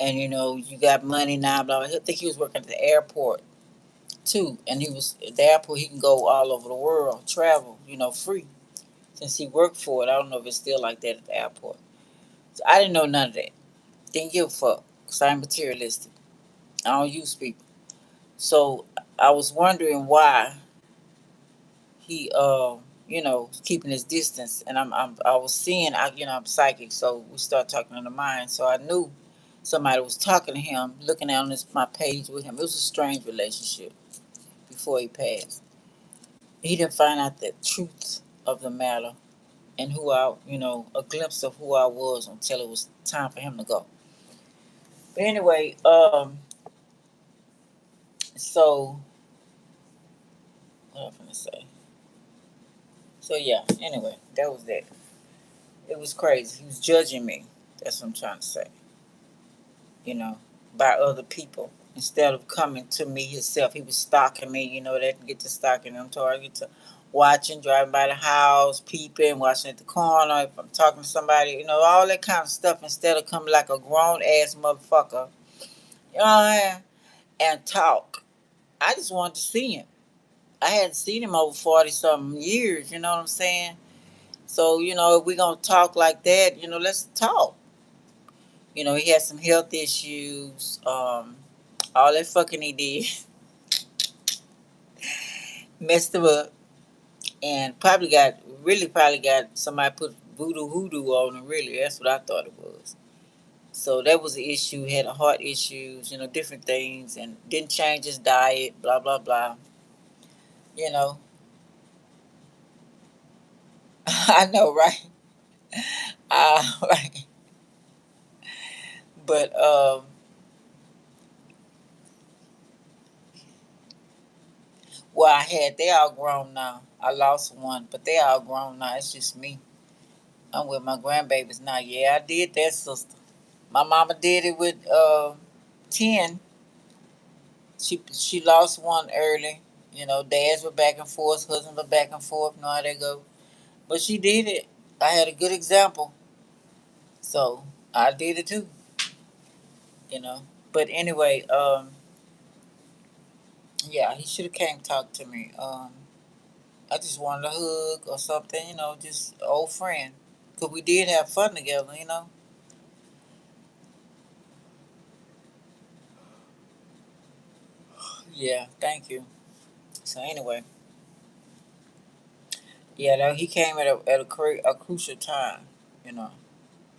[SPEAKER 1] And, you got money now, blah, blah. I think he was working at the airport too. And he was at the airport, he can go all over the world, travel, free. Since he worked for it, I don't know if it's still like that at the airport. So I didn't know none of that. Didn't give a fuck. Because I'm materialistic. I don't use people. So I was wondering why he keeping his distance, and I was seeing, I'm psychic, so we started talking in the mind, so I knew somebody was talking to him, looking on my page with him. It was a strange relationship before he passed. He didn't find out the truth of the matter and who I, a glimpse of who I was until it was time for him to go. But anyway, so what am I gonna say? So yeah, anyway, that was that. It was crazy. He was judging me. That's what I'm trying to say. You know, by other people instead of coming to me himself. He was stalking me. That get to stalking him. So I get to watching, driving by the house, peeping, watching at the corner. If I'm talking to somebody, all that kind of stuff. Instead of coming like a grown ass motherfucker, and talk. I just wanted to see him. I hadn't seen him over 40 something years. You know what I'm saying? So if we're gonna talk like that, let's talk. He had some health issues. All that fucking he did messed him up, and probably got somebody put voodoo hoodoo on him. Really, that's what I thought it was. So that was the issue. Had a heart issues, different things, and didn't change his diet. Blah blah blah. You know, I know, right? Right. But well, they all grown now. I lost one, but they all grown now. It's just me. I'm with my grandbabies now. Yeah, I did that, sister. My mama did it with 10. She lost one early. Dads were back and forth, husbands were back and forth. You know how they go. But she did it. I had a good example. So I did it too. You know. But anyway, yeah, he should have came talk to me. I just wanted a hug or something. Just an old friend. Cause we did have fun together. Yeah, thank you. So anyway, yeah, he came at a crucial time, you know.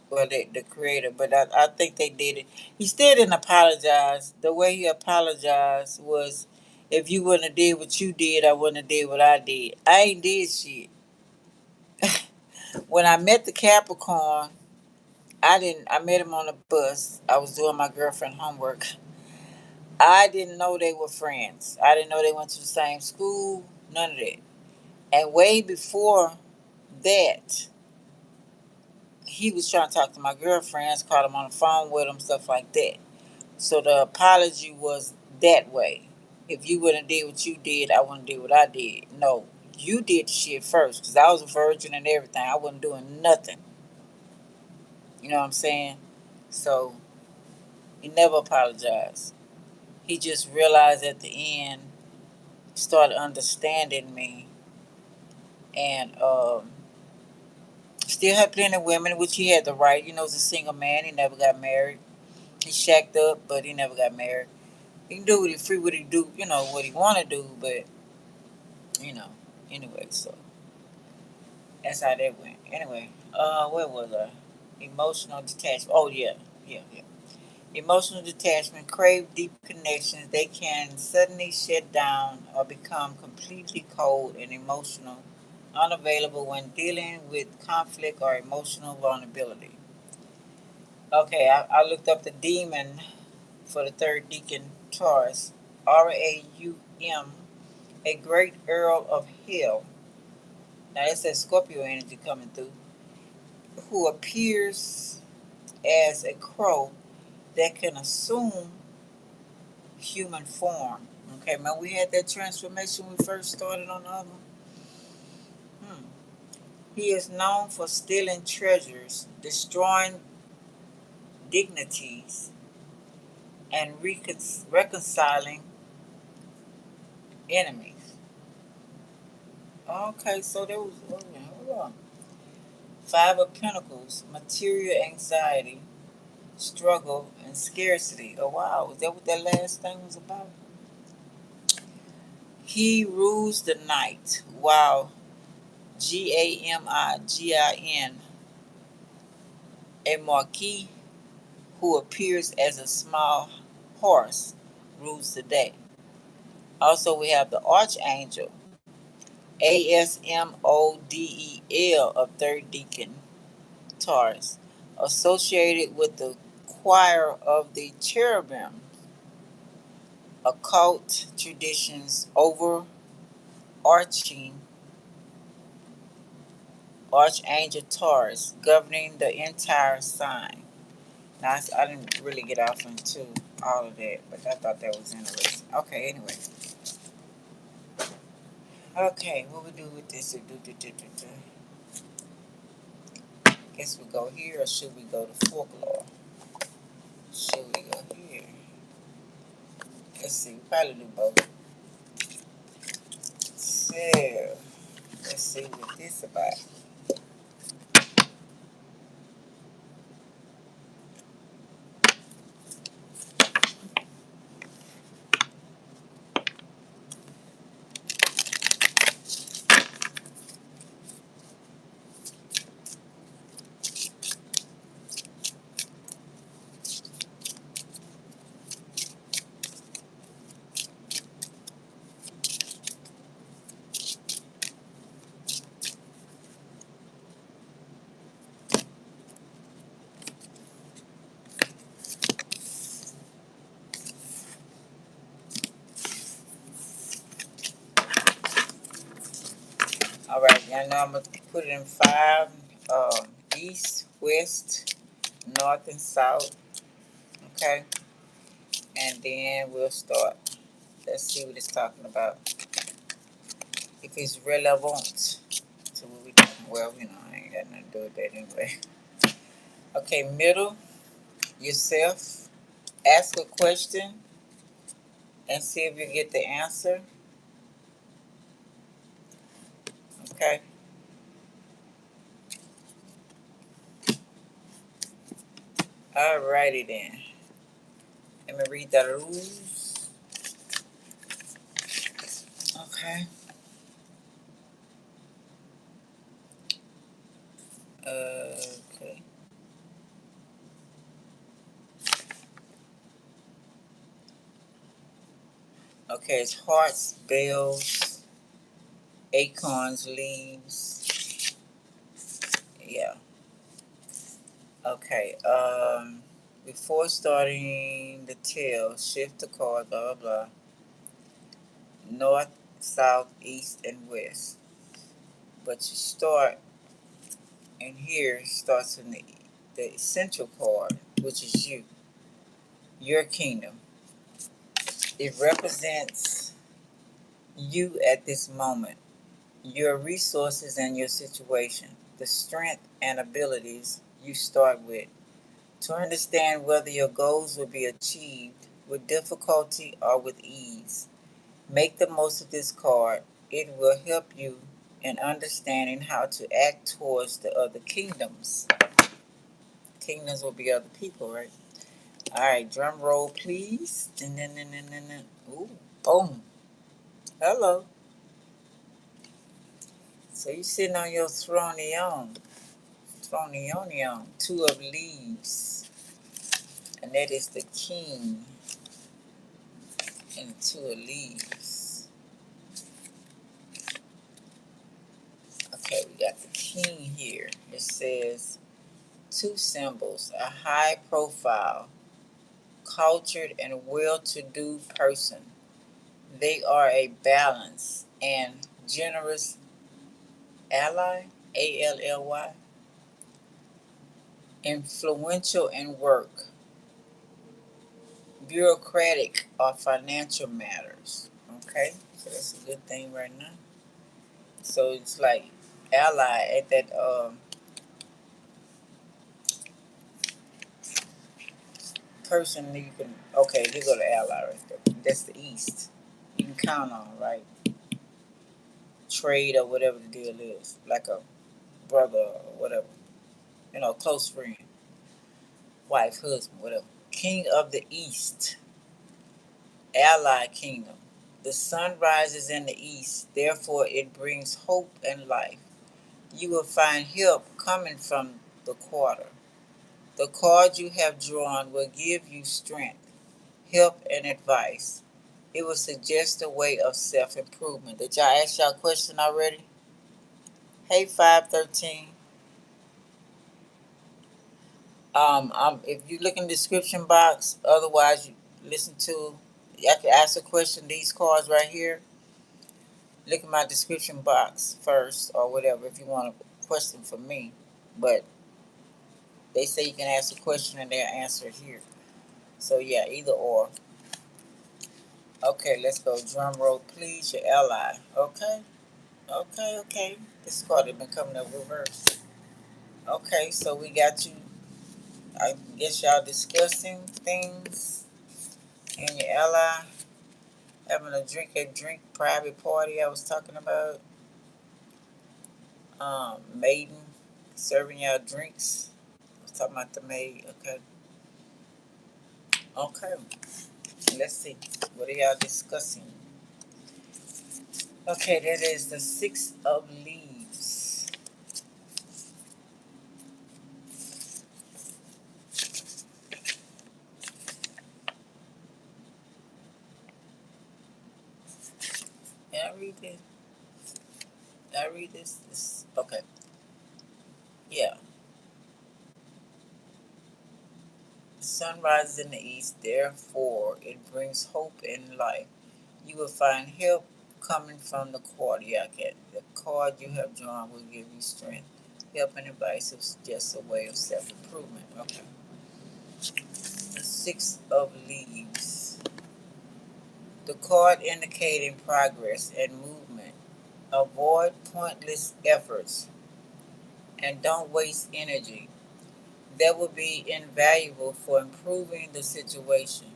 [SPEAKER 1] Well, the creator, but I think they did it. He still didn't apologize. The way he apologized was, if you wouldn't have did what you did, I wouldn't have did what I did. I ain't did shit. When I met the Capricorn, I didn't. I met him on a bus. I was doing my girlfriend homework. I didn't know they were friends. I didn't know they went to the same school. None of that. And way before that, he was trying to talk to my girlfriends, called him on the phone with them, stuff like that. So the apology was that way. If you wouldn't did what you did, I wouldn't do what I did. No, you did the shit first, because I was a virgin and everything. I wasn't doing nothing. You know what I'm saying? So he never apologized. He just realized at the end, started understanding me, and still had plenty of women, which he had the right. You know, he's a single man. He never got married. He shacked up, but he never got married. He can do what he free, what he do, you know, what he want to do, but you know, anyway. So that's how that went. Anyway, where was I? Emotional detachment. Oh yeah, yeah. Emotional detachment, crave deep connections. They can suddenly shut down or become completely cold and emotional, unavailable when dealing with conflict or emotional vulnerability. Okay, I looked up the demon for the third deacon Taurus. Raum, a great earl of hell. Now that's that Scorpio energy coming through, who appears as a crow that can assume human form. Okay, man, we had that transformation when we first started on the other one. Hmm. He is known for stealing treasures, destroying dignities, and reconciling enemies. Okay, so there was, hold on. Five of Pentacles, material anxiety, struggle, and scarcity. Oh, wow. Is that what that last thing was about? He rules the night. Wow. Gamigin, a marquis who appears as a small horse, rules the day. Also, we have the Archangel, Asmodel of Third Deacon Taurus, associated with the choir of the cherubim, occult traditions overarching Archangel Taurus, governing the entire sign. Now, I didn't really get off into all of that, but I thought that was interesting. Okay, anyway. Okay, what we do with this? Guess we go here, or should we go to folklore? Should we go here? Let's see, we probably do both. So, let's see what this about. All right, y'all know I'm gonna put it in five: east, west, north, and south. Okay, and then we'll start. Let's see what it's talking about. If it's relevant to what we talking. Well, you know, I ain't got nothing to do with that anyway. Okay, middle, yourself. Ask a question and see if you get the answer. Okay. Alrighty then. Let me read the rules. Okay. Okay. Okay, it's hearts, bells, acorns, leaves. Yeah. Okay. Before starting the tale, shift the card, blah blah blah. North, south, east, and west. But you start, and here starts in the essential card, which is you, your kingdom. It represents you at this moment, your resources and your situation, the strength and abilities you start with. To understand whether your goals will be achieved with difficulty or with ease, make the most of this card. It will help you in understanding how to act towards the other kingdoms. Kingdoms will be other people, right? All right, drum roll, please. Ooh, boom. Hello. So you sitting on your throne, two of leaves, and that is the king and two of leaves. Okay, we got the king here. It says two symbols, a high profile, cultured, and well to do person. They are a balanced and generous ally, ALLY, influential in work, bureaucratic, or financial matters. Okay, so that's a good thing right now. So it's like ally at that person that you can. Okay, they go to ally right there. That's the east. You can count on, right? Trade or whatever the deal is, like a brother or whatever. Close friend, wife, husband, whatever. King of the East, ally kingdom. The sun rises in the east, therefore it brings hope and life. You will find help coming from the quarter. The card you have drawn will give you strength, help, and advice. It will suggest a way of self improvement. Did y'all ask y'all a question already? Hey, 513. If you look in the description box, otherwise you listen to, I can ask a question. These cards right here, look in my description box first, or whatever, if you want a question from me. But they say you can ask a question and they'll answer it here. So yeah, either or. Okay, let's go. Drum roll, please. Your ally. Okay, okay. This card has been coming up reverse. Okay, so we got you. I guess y'all discussing things and your ally having a drink private party. I was talking about maiden serving y'all drinks. I was talking about the maid. Okay. Let's see. What are y'all discussing? Okay, that is the six of leaves. Can I read this? Can I read this? Okay. Yeah. The sun rises in the east, therefore it brings hope in life. You will find help coming from the card. Yeah, okay. The card you have drawn will give you strength. Help and advice is just a way of self improvement. Okay. The six of leaves. The card indicating progress and movement. Avoid pointless efforts and don't waste energy. That would be invaluable for improving the situation.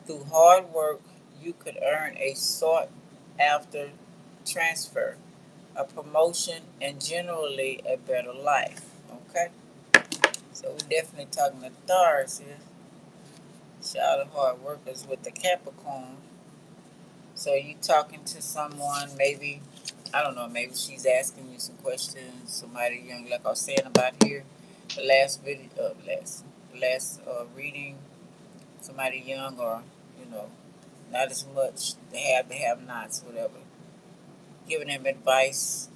[SPEAKER 1] Through hard work, you could earn a sought after transfer, a promotion, and generally a better life. Okay? So we're definitely talking to stars here. Shout out hard workers with the Capricorn. So you talking to someone, maybe, I don't know, maybe she's asking you some questions. Somebody young, like I was saying about here, the last video, reading. Somebody young, or not as much. They have nots, whatever. Giving them advice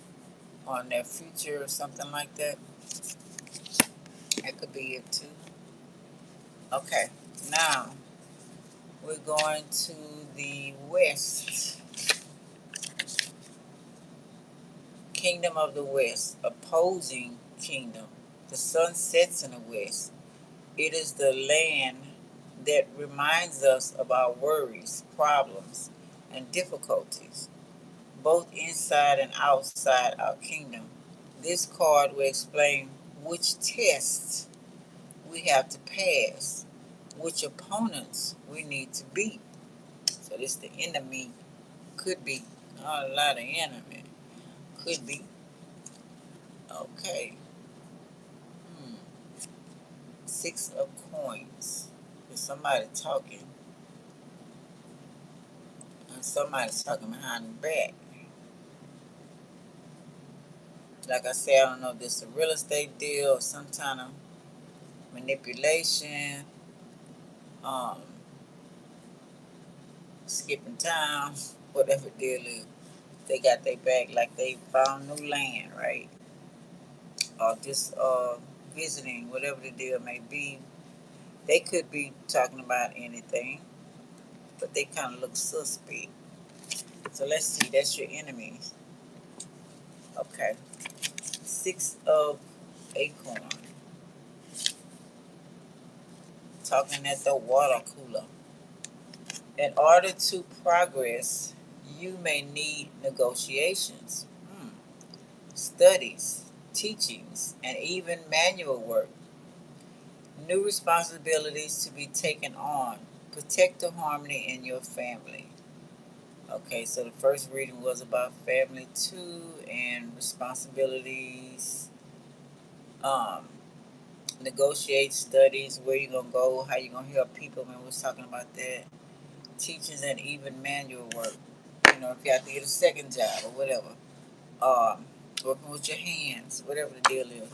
[SPEAKER 1] on their future or something like that. That could be it too. Okay, now we're going to the West. Kingdom of the West, opposing kingdom. The sun sets in the west. It is the land that reminds us of our worries, problems, and difficulties, both inside and outside our kingdom. This card will explain which tests we have to pass, which opponents we need to beat. So this the enemy, could be not a lot of enemy, could be. Okay. Hmm. Six of coins. There's somebody talking, and somebody's talking behind the back. Like I said, I don't know if this is a real estate deal or some kind of manipulation, um, skipping time, whatever deal is. They got their back like they found new land, right? Or just visiting, whatever the deal may be. They could be talking about anything, but they kind of look suspect. So let's see, that's your enemies. Okay. Six of acorn. Talking at the water cooler. In order to progress, you may need negotiations, studies, teachings, and even manual work. New responsibilities to be taken on. Protect the harmony in your family. Okay, so the first reading was about family too, and responsibilities. Um, Negotiate, studies, where you gonna go, how you gonna help people. Man, we was talking about that. Teachings and even manual work. If you have to get a second job or whatever. Working with your hands, whatever the deal is.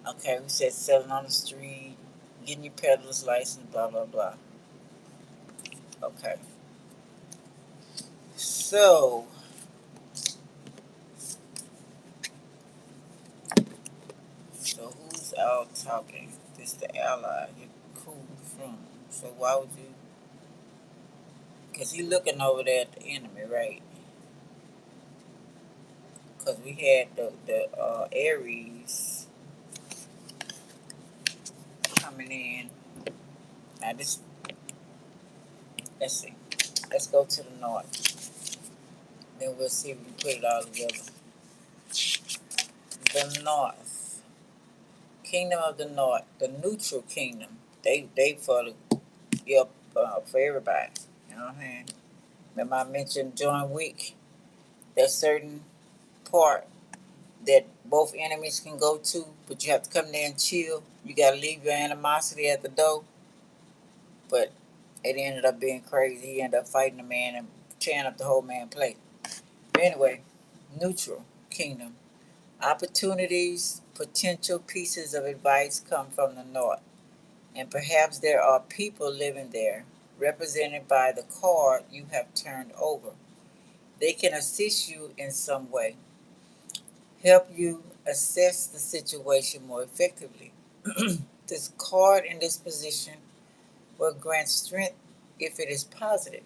[SPEAKER 1] Okay, we said selling on the street, getting your peddler's license, blah blah blah. Okay. So who's out talking? This the ally. You're cool from. So why would you? Because he looking over there at the enemy, right? Because we had the Aries coming in. Now this, let's see. Let's go to the north. Then we'll see if we can put it all together. The north. Kingdom of the North. The neutral kingdom. They for the, yep, for everybody. You know what I'm saying? Remember I mentioned John Wick? That certain part that both enemies can go to, but you have to come there and chill. You gotta leave your animosity at the door. But it ended up being crazy. He ended up fighting the man and tearing up the whole man plate. But anyway, neutral kingdom. Opportunities, potential pieces of advice come from the north. And perhaps there are people living there, represented by the card you have turned over. They can assist you in some way, help you assess the situation more effectively. This card in this position will grant strength if it is positive.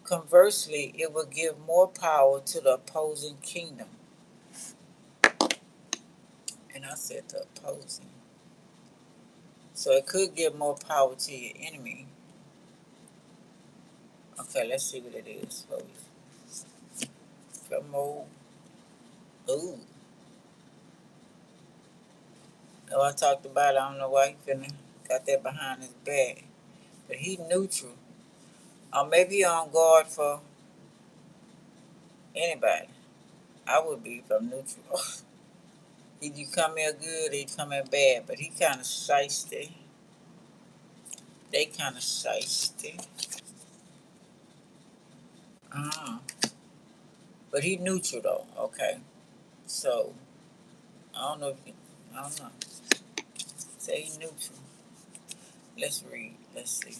[SPEAKER 1] Conversely, it will give more power to the opposing kingdom. And I said the opposing. So it could give more power to your enemy. Okay, let's see what it is. Promote. Ooh. Oh, I talked about it. I don't know why he finna got that behind his back. But he neutral. Or maybe he on guard for anybody. I would be if I'm neutral. Either you come here good or you come here bad. But he kind of shiesty. They kind of shiesty. Uh, but he neutral though. Okay, so I don't know if you, I don't know. Say he neutral. Let's read. Let's see.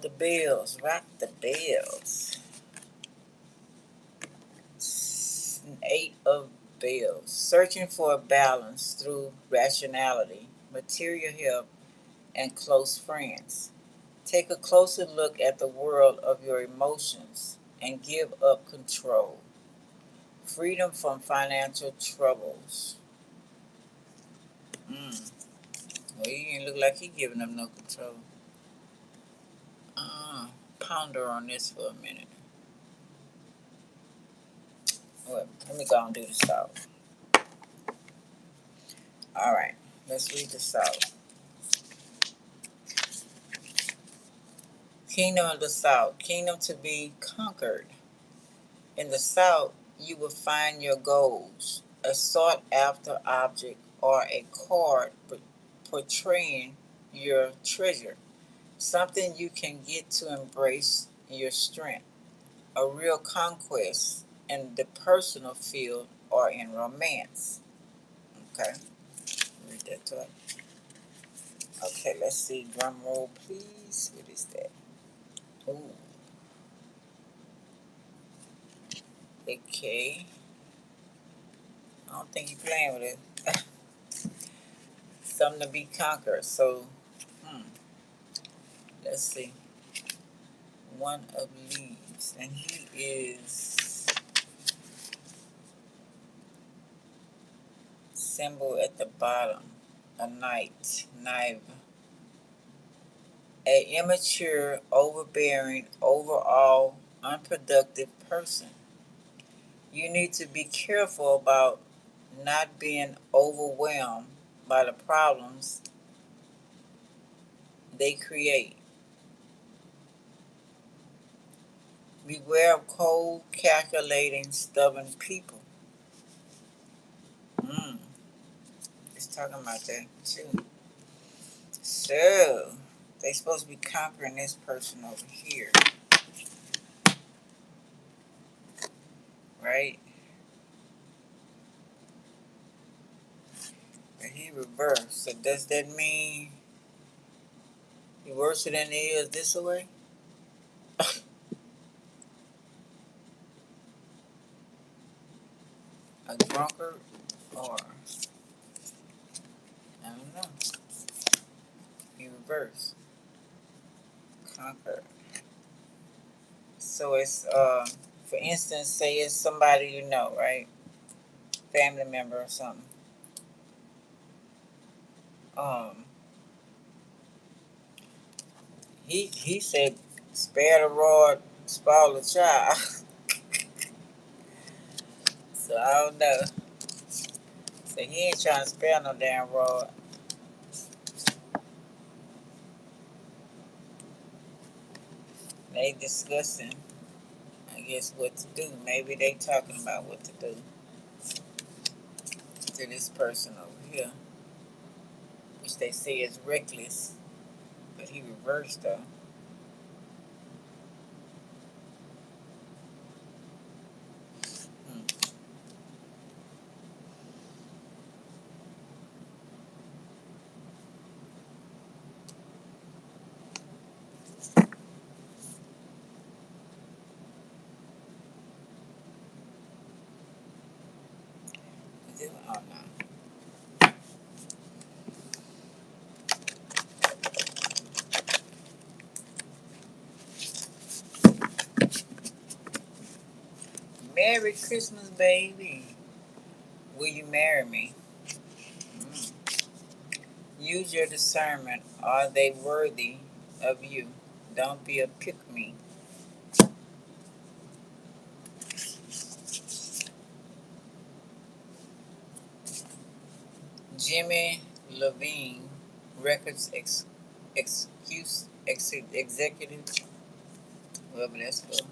[SPEAKER 1] The bells. Rock the bells. 8 of bells. Searching for a balance through rationality, material help, and close friends. Take a closer look at the world of your emotions and give up control. Freedom from financial troubles. Mm. Well, he didn't look like he giving them no control. Ponder on this for a minute. Well, let me go and do the salt. All right, let's read the salt. Kingdom of the South. Kingdom to be conquered. In the South, you will find your goals, a sought after object, or a card portraying your treasure. Something you can get to embrace your strength. A real conquest in the personal field or in romance. Okay, read that to it. Okay, let's see. Drum roll, please. What is that? Ooh. Okay. I don't think you're playing with it. Something to be conquered. So, let's see. One of leaves, and he is symbol at the bottom. A knight, knife. A immature, overbearing, overall unproductive person. You need to be careful about not being overwhelmed by the problems they create. Beware of cold, calculating, stubborn people. Mm, it's talking about that too. So, they supposed to be conquering this person over here, right? But he reversed. So does that mean he worse than he is this way? A drunkard, or I don't know. He reversed. Conquer. So it's for instance, say it's somebody you know, right? Family member or something. Um, he said, spare the rod, spoil the child. So I don't know. So he ain't trying to spare no damn rod. They discussing, I guess, what to do. Maybe they talking about what to do to this person over here, which they say is reckless, but he reversed though. Hmm. Oh no. Merry Christmas, baby. Will you marry me? Mm. Use your discernment. Are they worthy of you? Don't be a pick me. Jimmy Levine, Records Executive, whoever that's for.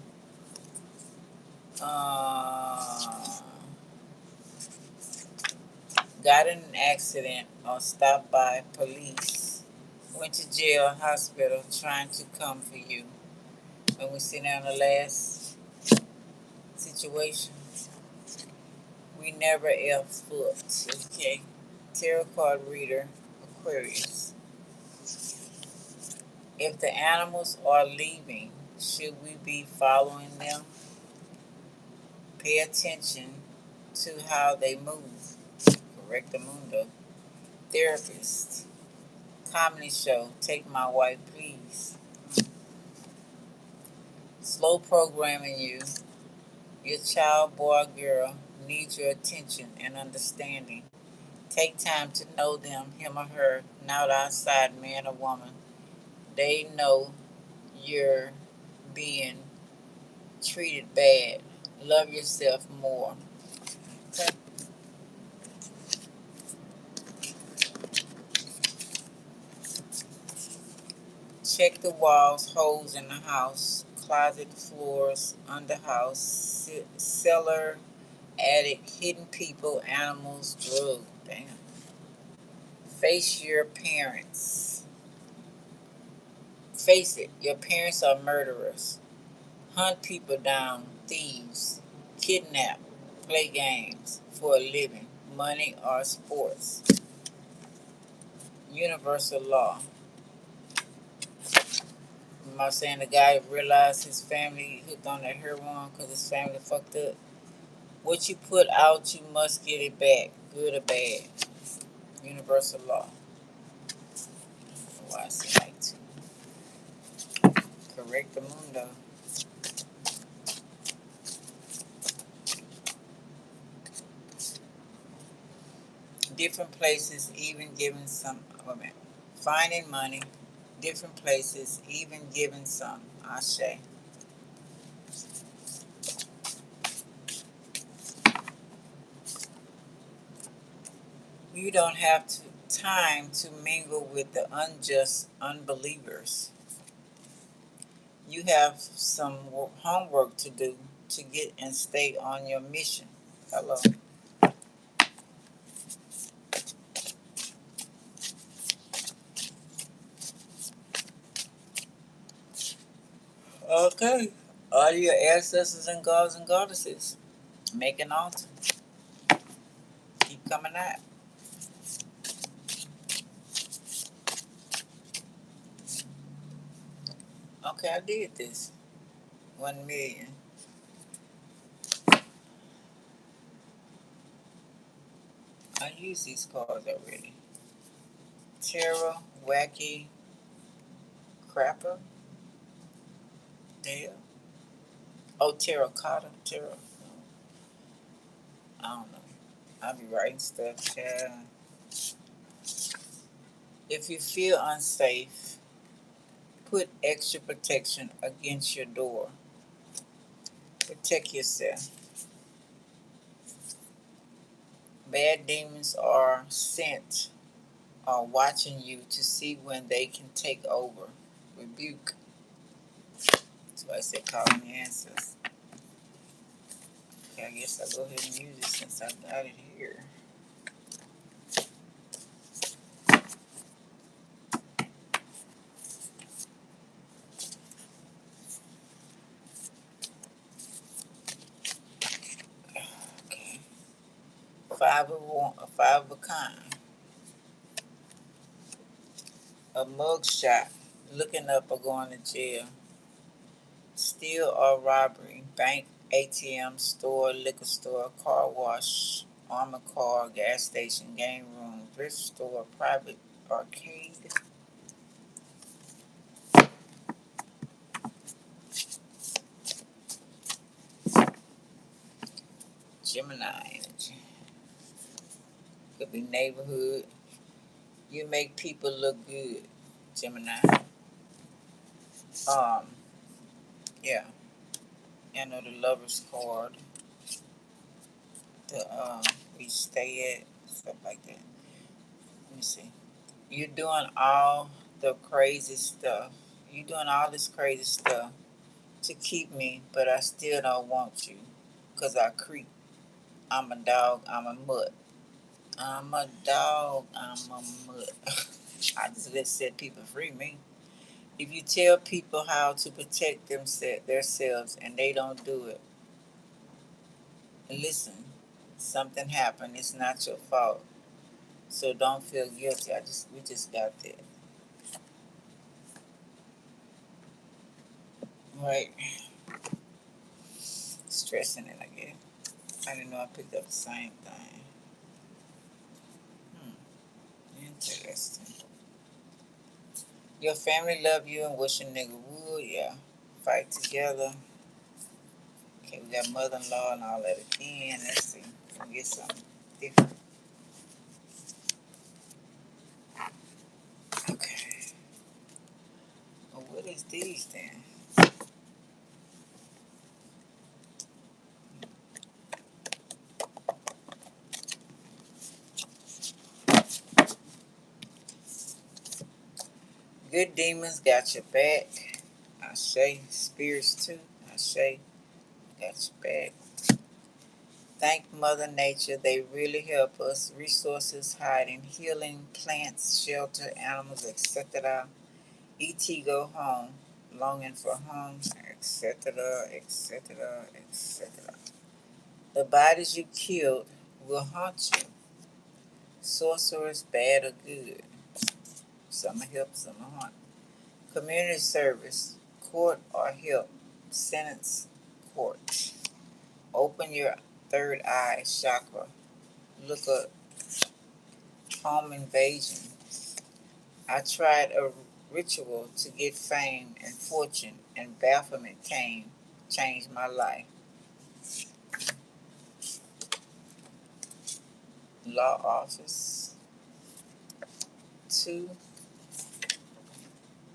[SPEAKER 1] Uh, got in an accident or stopped by police. Went to jail, hospital, trying to come for you. And we see now the last situation. We never F foot. Okay. Tarot card reader, Aquarius. If the animals are leaving, should we be following them? Pay attention to how they move. Correctamundo. Therapist. Comedy show. Take my wife, please. Slow programming you. Your child, boy, or girl, needs your attention and understanding. Take time to know them, him or her, not outside man or woman. They know you're being treated bad. Love yourself more. Okay. Check the walls, holes in the house, closet floors, under house, cellar, attic, hidden people, animals, drugs. Damn. Face your parents. Face it, your parents are murderers. Hunt people down, thieves, kidnap, play games for a living, money or sports. Universal law. Am I saying the guy realized his family hooked on that heroin because his family fucked up? What you put out, you must get it back, good or bad. Universal law. Why I say like to correct the mundo. Different places, even giving some. Wait Finding money, different places, even giving some. Ashe. You don't have time to mingle with the unjust unbelievers. You have some homework to do to get and stay on your mission. Hello. Okay. All your ancestors and gods and goddesses, make an altar. Keep coming out. Okay, I did this. 1,000,000. I used these cards already. Terra, Wacky, Crapper. There. Oh, Terracotta. Terra. I don't know. I'll be writing stuff. Yeah. If you feel unsafe, put extra protection against your door. Protect yourself. Bad demons are sent or watching you to see when they can take over. Rebuke. That's why I said calling the answers. Okay, I guess I'll go ahead and use it since I got it here. Okay. Five of a kind. A mug shot. Looking up or going to jail. Steal or robbery. Bank, ATM, store, liquor store, car wash, armor car, gas station, game room, thrift store, private arcade. Gemini energy. Could be neighborhood. You make people look good. Gemini. Um, yeah. You know the lover's card. The we stay at, stuff like that. Let me see. You're doing all the crazy stuff. You're doing all this crazy stuff to keep me, but I still don't want you. Cause I creep. I'm a dog, I'm a mutt. I'm a dog, I'm a mutt. I just let set people free me. If you tell people how to protect themselves and they don't do it, listen, something happened. It's not your fault. So don't feel guilty. We just got that. Right. Stressing it, I guess. I didn't know I picked up the same thing. Interesting. Your family love you and wish a nigga would, yeah. Fight together. Okay, we got mother-in-law and all that again. Let's see. We get something different. Okay. Well, what is these then? Good demons got your back. I say spirits too. I say got your back. Thank Mother Nature. They really help us. Resources, hiding, healing, plants, shelter, animals, etc. E.T. go home. Longing for home, etc., etc., etc. The bodies you killed will haunt you. Sorcerers, bad or good. Some are help, some are haunt. Community service, court or help. Sentence, court. Open your third eye chakra. Look up home invasion. I tried a ritual to get fame and fortune, and bafflement came. Changed my life. Law office. 2.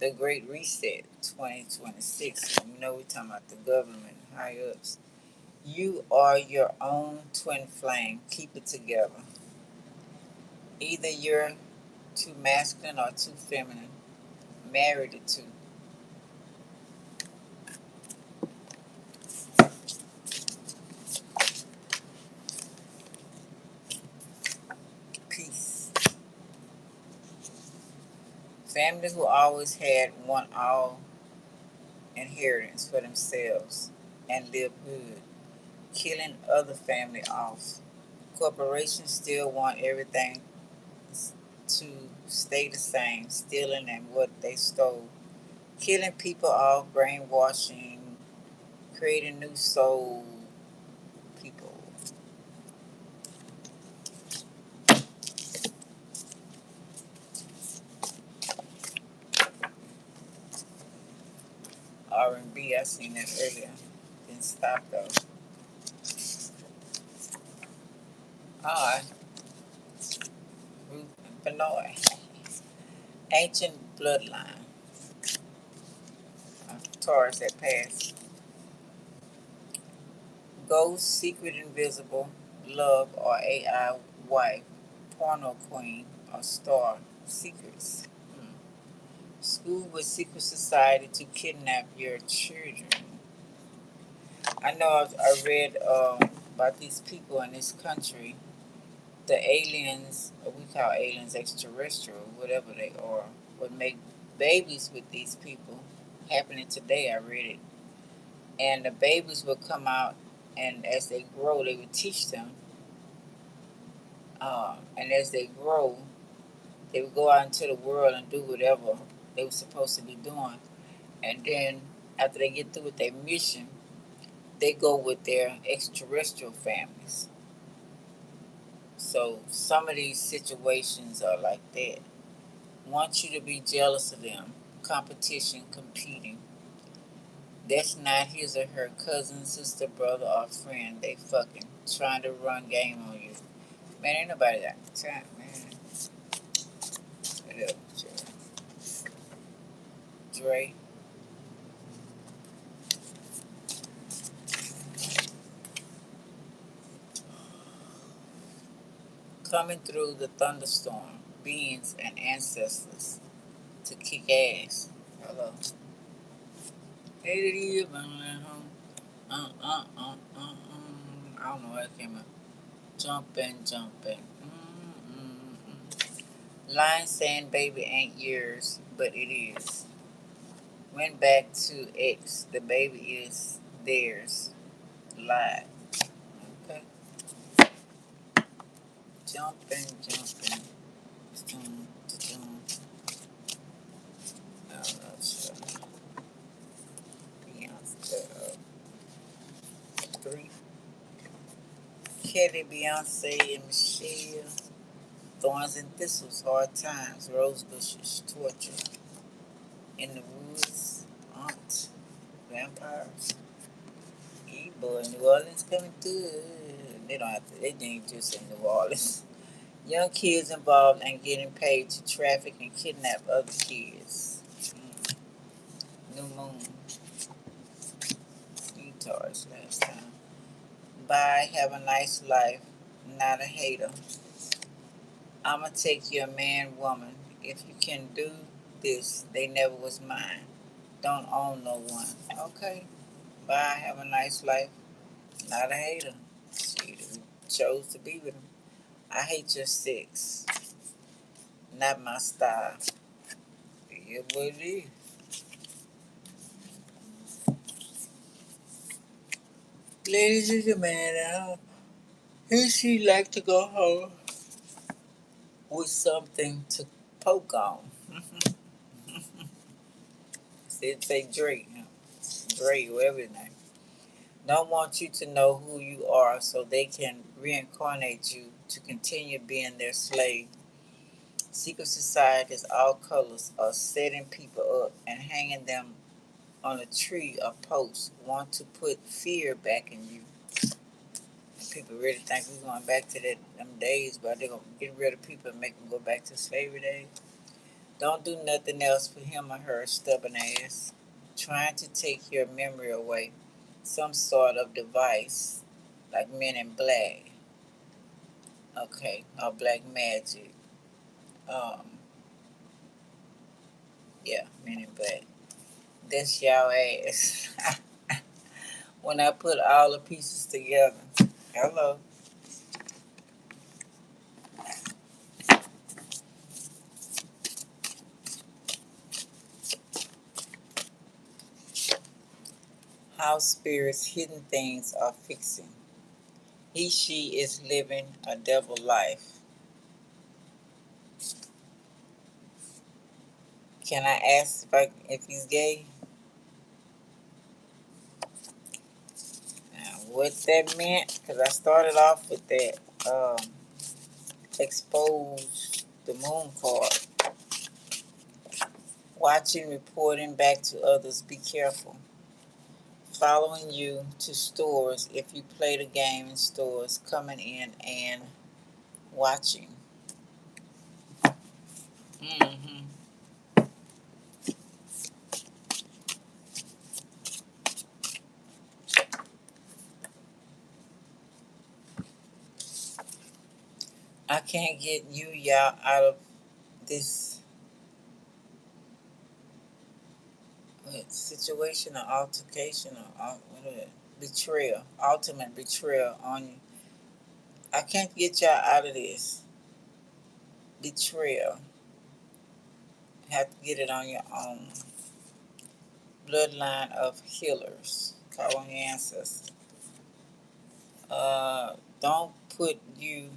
[SPEAKER 1] The Great Reset 2026. You know we're talking about the government, high ups. You are your own twin flame. Keep it together. Either you're too masculine or too feminine. Marry the two. Peace. Family who always had want all inheritance for themselves and live good. Killing other family off. Corporations still want everything to stay the same, stealing and what they stole. Killing people off, brainwashing, creating new soul people. R&B, I seen that earlier. Didn't stop though. Alright, Ruth and Benoit. Ancient bloodline of Taurus that passed. Ghost, secret, invisible, love, or AI wife, porno queen, or star, secrets. School with secret society to kidnap your children. I know I read about these people in this country, the aliens, we call aliens extraterrestrial, whatever they are, would make babies with these people. Happening today, I read it. And the babies would come out, and as they grow, they would teach them. And as they grow, they would go out into the world and do whatever they were supposed to be doing. And then after they get through with their mission, they go with their extraterrestrial families. So some of these situations are like that. Want you to be jealous of them. Competition, competing. That's not his or her cousin, sister, brother, or friend. They fucking trying to run game on you. Man, ain't nobody got time, man. What up, Dre? Coming through the thunderstorm, beings and ancestors to kick ass. Hello. Hey, did you home? I don't know where it came up. Jumping, jumping. Line saying baby ain't yours, but it is. Went back to X. The baby is theirs. Live. Okay. Jumping, jumping. Doom, doom. I'm not sure. Beyonce. Three. Kelly, Beyonce, and Michelle. Thorns and thistles, hard times, rose bushes, torture. In the woods, aunt, vampires. Boy, New Orleans coming through. They don't have to, they ain't just in New Orleans. Young kids involved and getting paid to traffic and kidnap other kids. New Moon. Guitars last time. Bye, have a nice life. Not a hater. I'ma take you a man, woman. If you can do this, they never was mine. Don't own no one. Okay. Bye, have a nice life. Not a hater. She chose to be with him. I hate your sex. Not my style. Yeah, what it is. Ladies and gentlemen, here she like to go home with something to poke on. Say Drake. Drake, whatever his name. Don't want you to know who you are so they can reincarnate you to continue being their slave. Secret societies, all colors, are setting people up and hanging them on a tree or post. Want to put fear back in you. People really think we're going back to them days, but they're going to get rid of people and make them go back to slavery days. Don't do nothing else for him or her stubborn ass. Trying to take your memory away. Some sort of device, like Men in Black. Okay, or Black Magic. Um, yeah, Men in Black. That's y'all ass. When I put all the pieces together. Hello. How spirits hidden things are fixing. He, she is living a double life. Can I ask if he's gay? Now, what that meant? Because I started off with that expose the moon card. Watching, reporting back to others. Be careful. Following you to stores if you play the game in stores. Coming in and watching. Mm-hmm. I can't get you, y'all, out of this situation or altercation or betrayal, ultimate betrayal on you. I can't get y'all out of this betrayal. Have to get it on your own. Bloodline of healers. Call on your ancestors. Don't put you.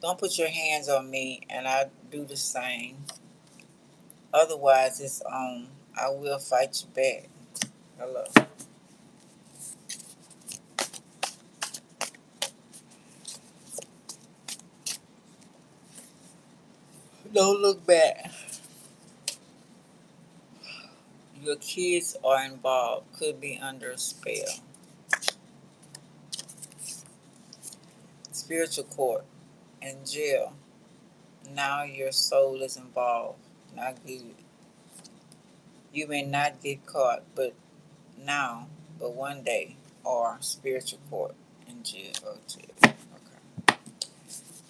[SPEAKER 1] Don't put your hands on me, and I do the same. Otherwise, it's on. I will fight you back. Hello. Don't look back. Your kids are involved. Could be under a spell. Spiritual court and jail. Now your soul is involved. Not good. You may not get caught, but now, but one day, or spiritual court and jail. Oh, jail. Okay.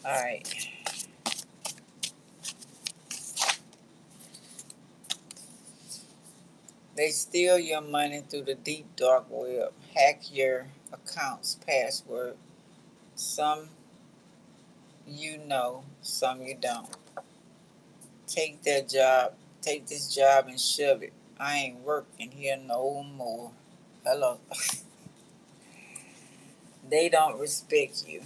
[SPEAKER 1] All right. They steal your money through the deep dark web. Hack your accounts, password. Some you know, some you don't. Take their job Take this job and shove it. I ain't working here no more. Hello. They don't respect you.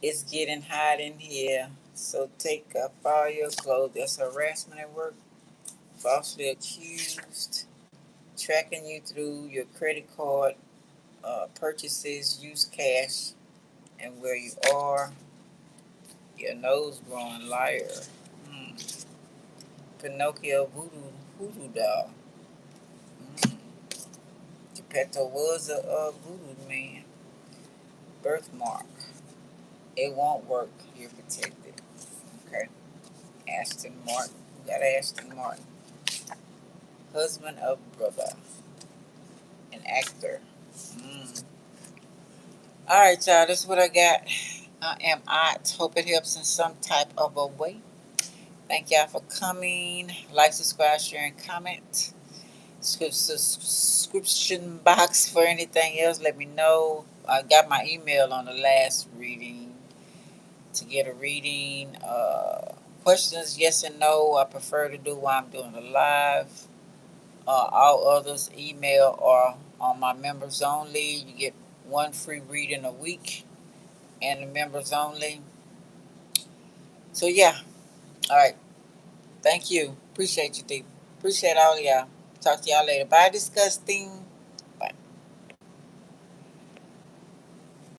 [SPEAKER 1] It's getting hot in here, so take off all your clothes. That's harassment at work. Falsely accused. Tracking you through your credit card purchases. Use cash and where you are. Your nose growing liar. Hmm. Pinocchio voodoo doll. Hmm. Geppetto was a voodoo man. Birthmark. It won't work. You're protected. Okay. Aston Martin. We got Aston Martin. Husband of brother. An actor. Mm. All right, y'all. That's what I got. I am out. Hope it helps in some type of a way. Thank y'all for coming. Like, subscribe, share, and comment. Subscription box for anything else. Let me know. I got my email on the last reading to get a reading. Questions, yes and no. I prefer to do while I'm doing a live. All others, email or on my members only. You get one free reading a week, and the members only. So yeah, all right. Thank you. Appreciate you, Deep. Appreciate all of y'all. Talk to y'all later. Bye, disgusting.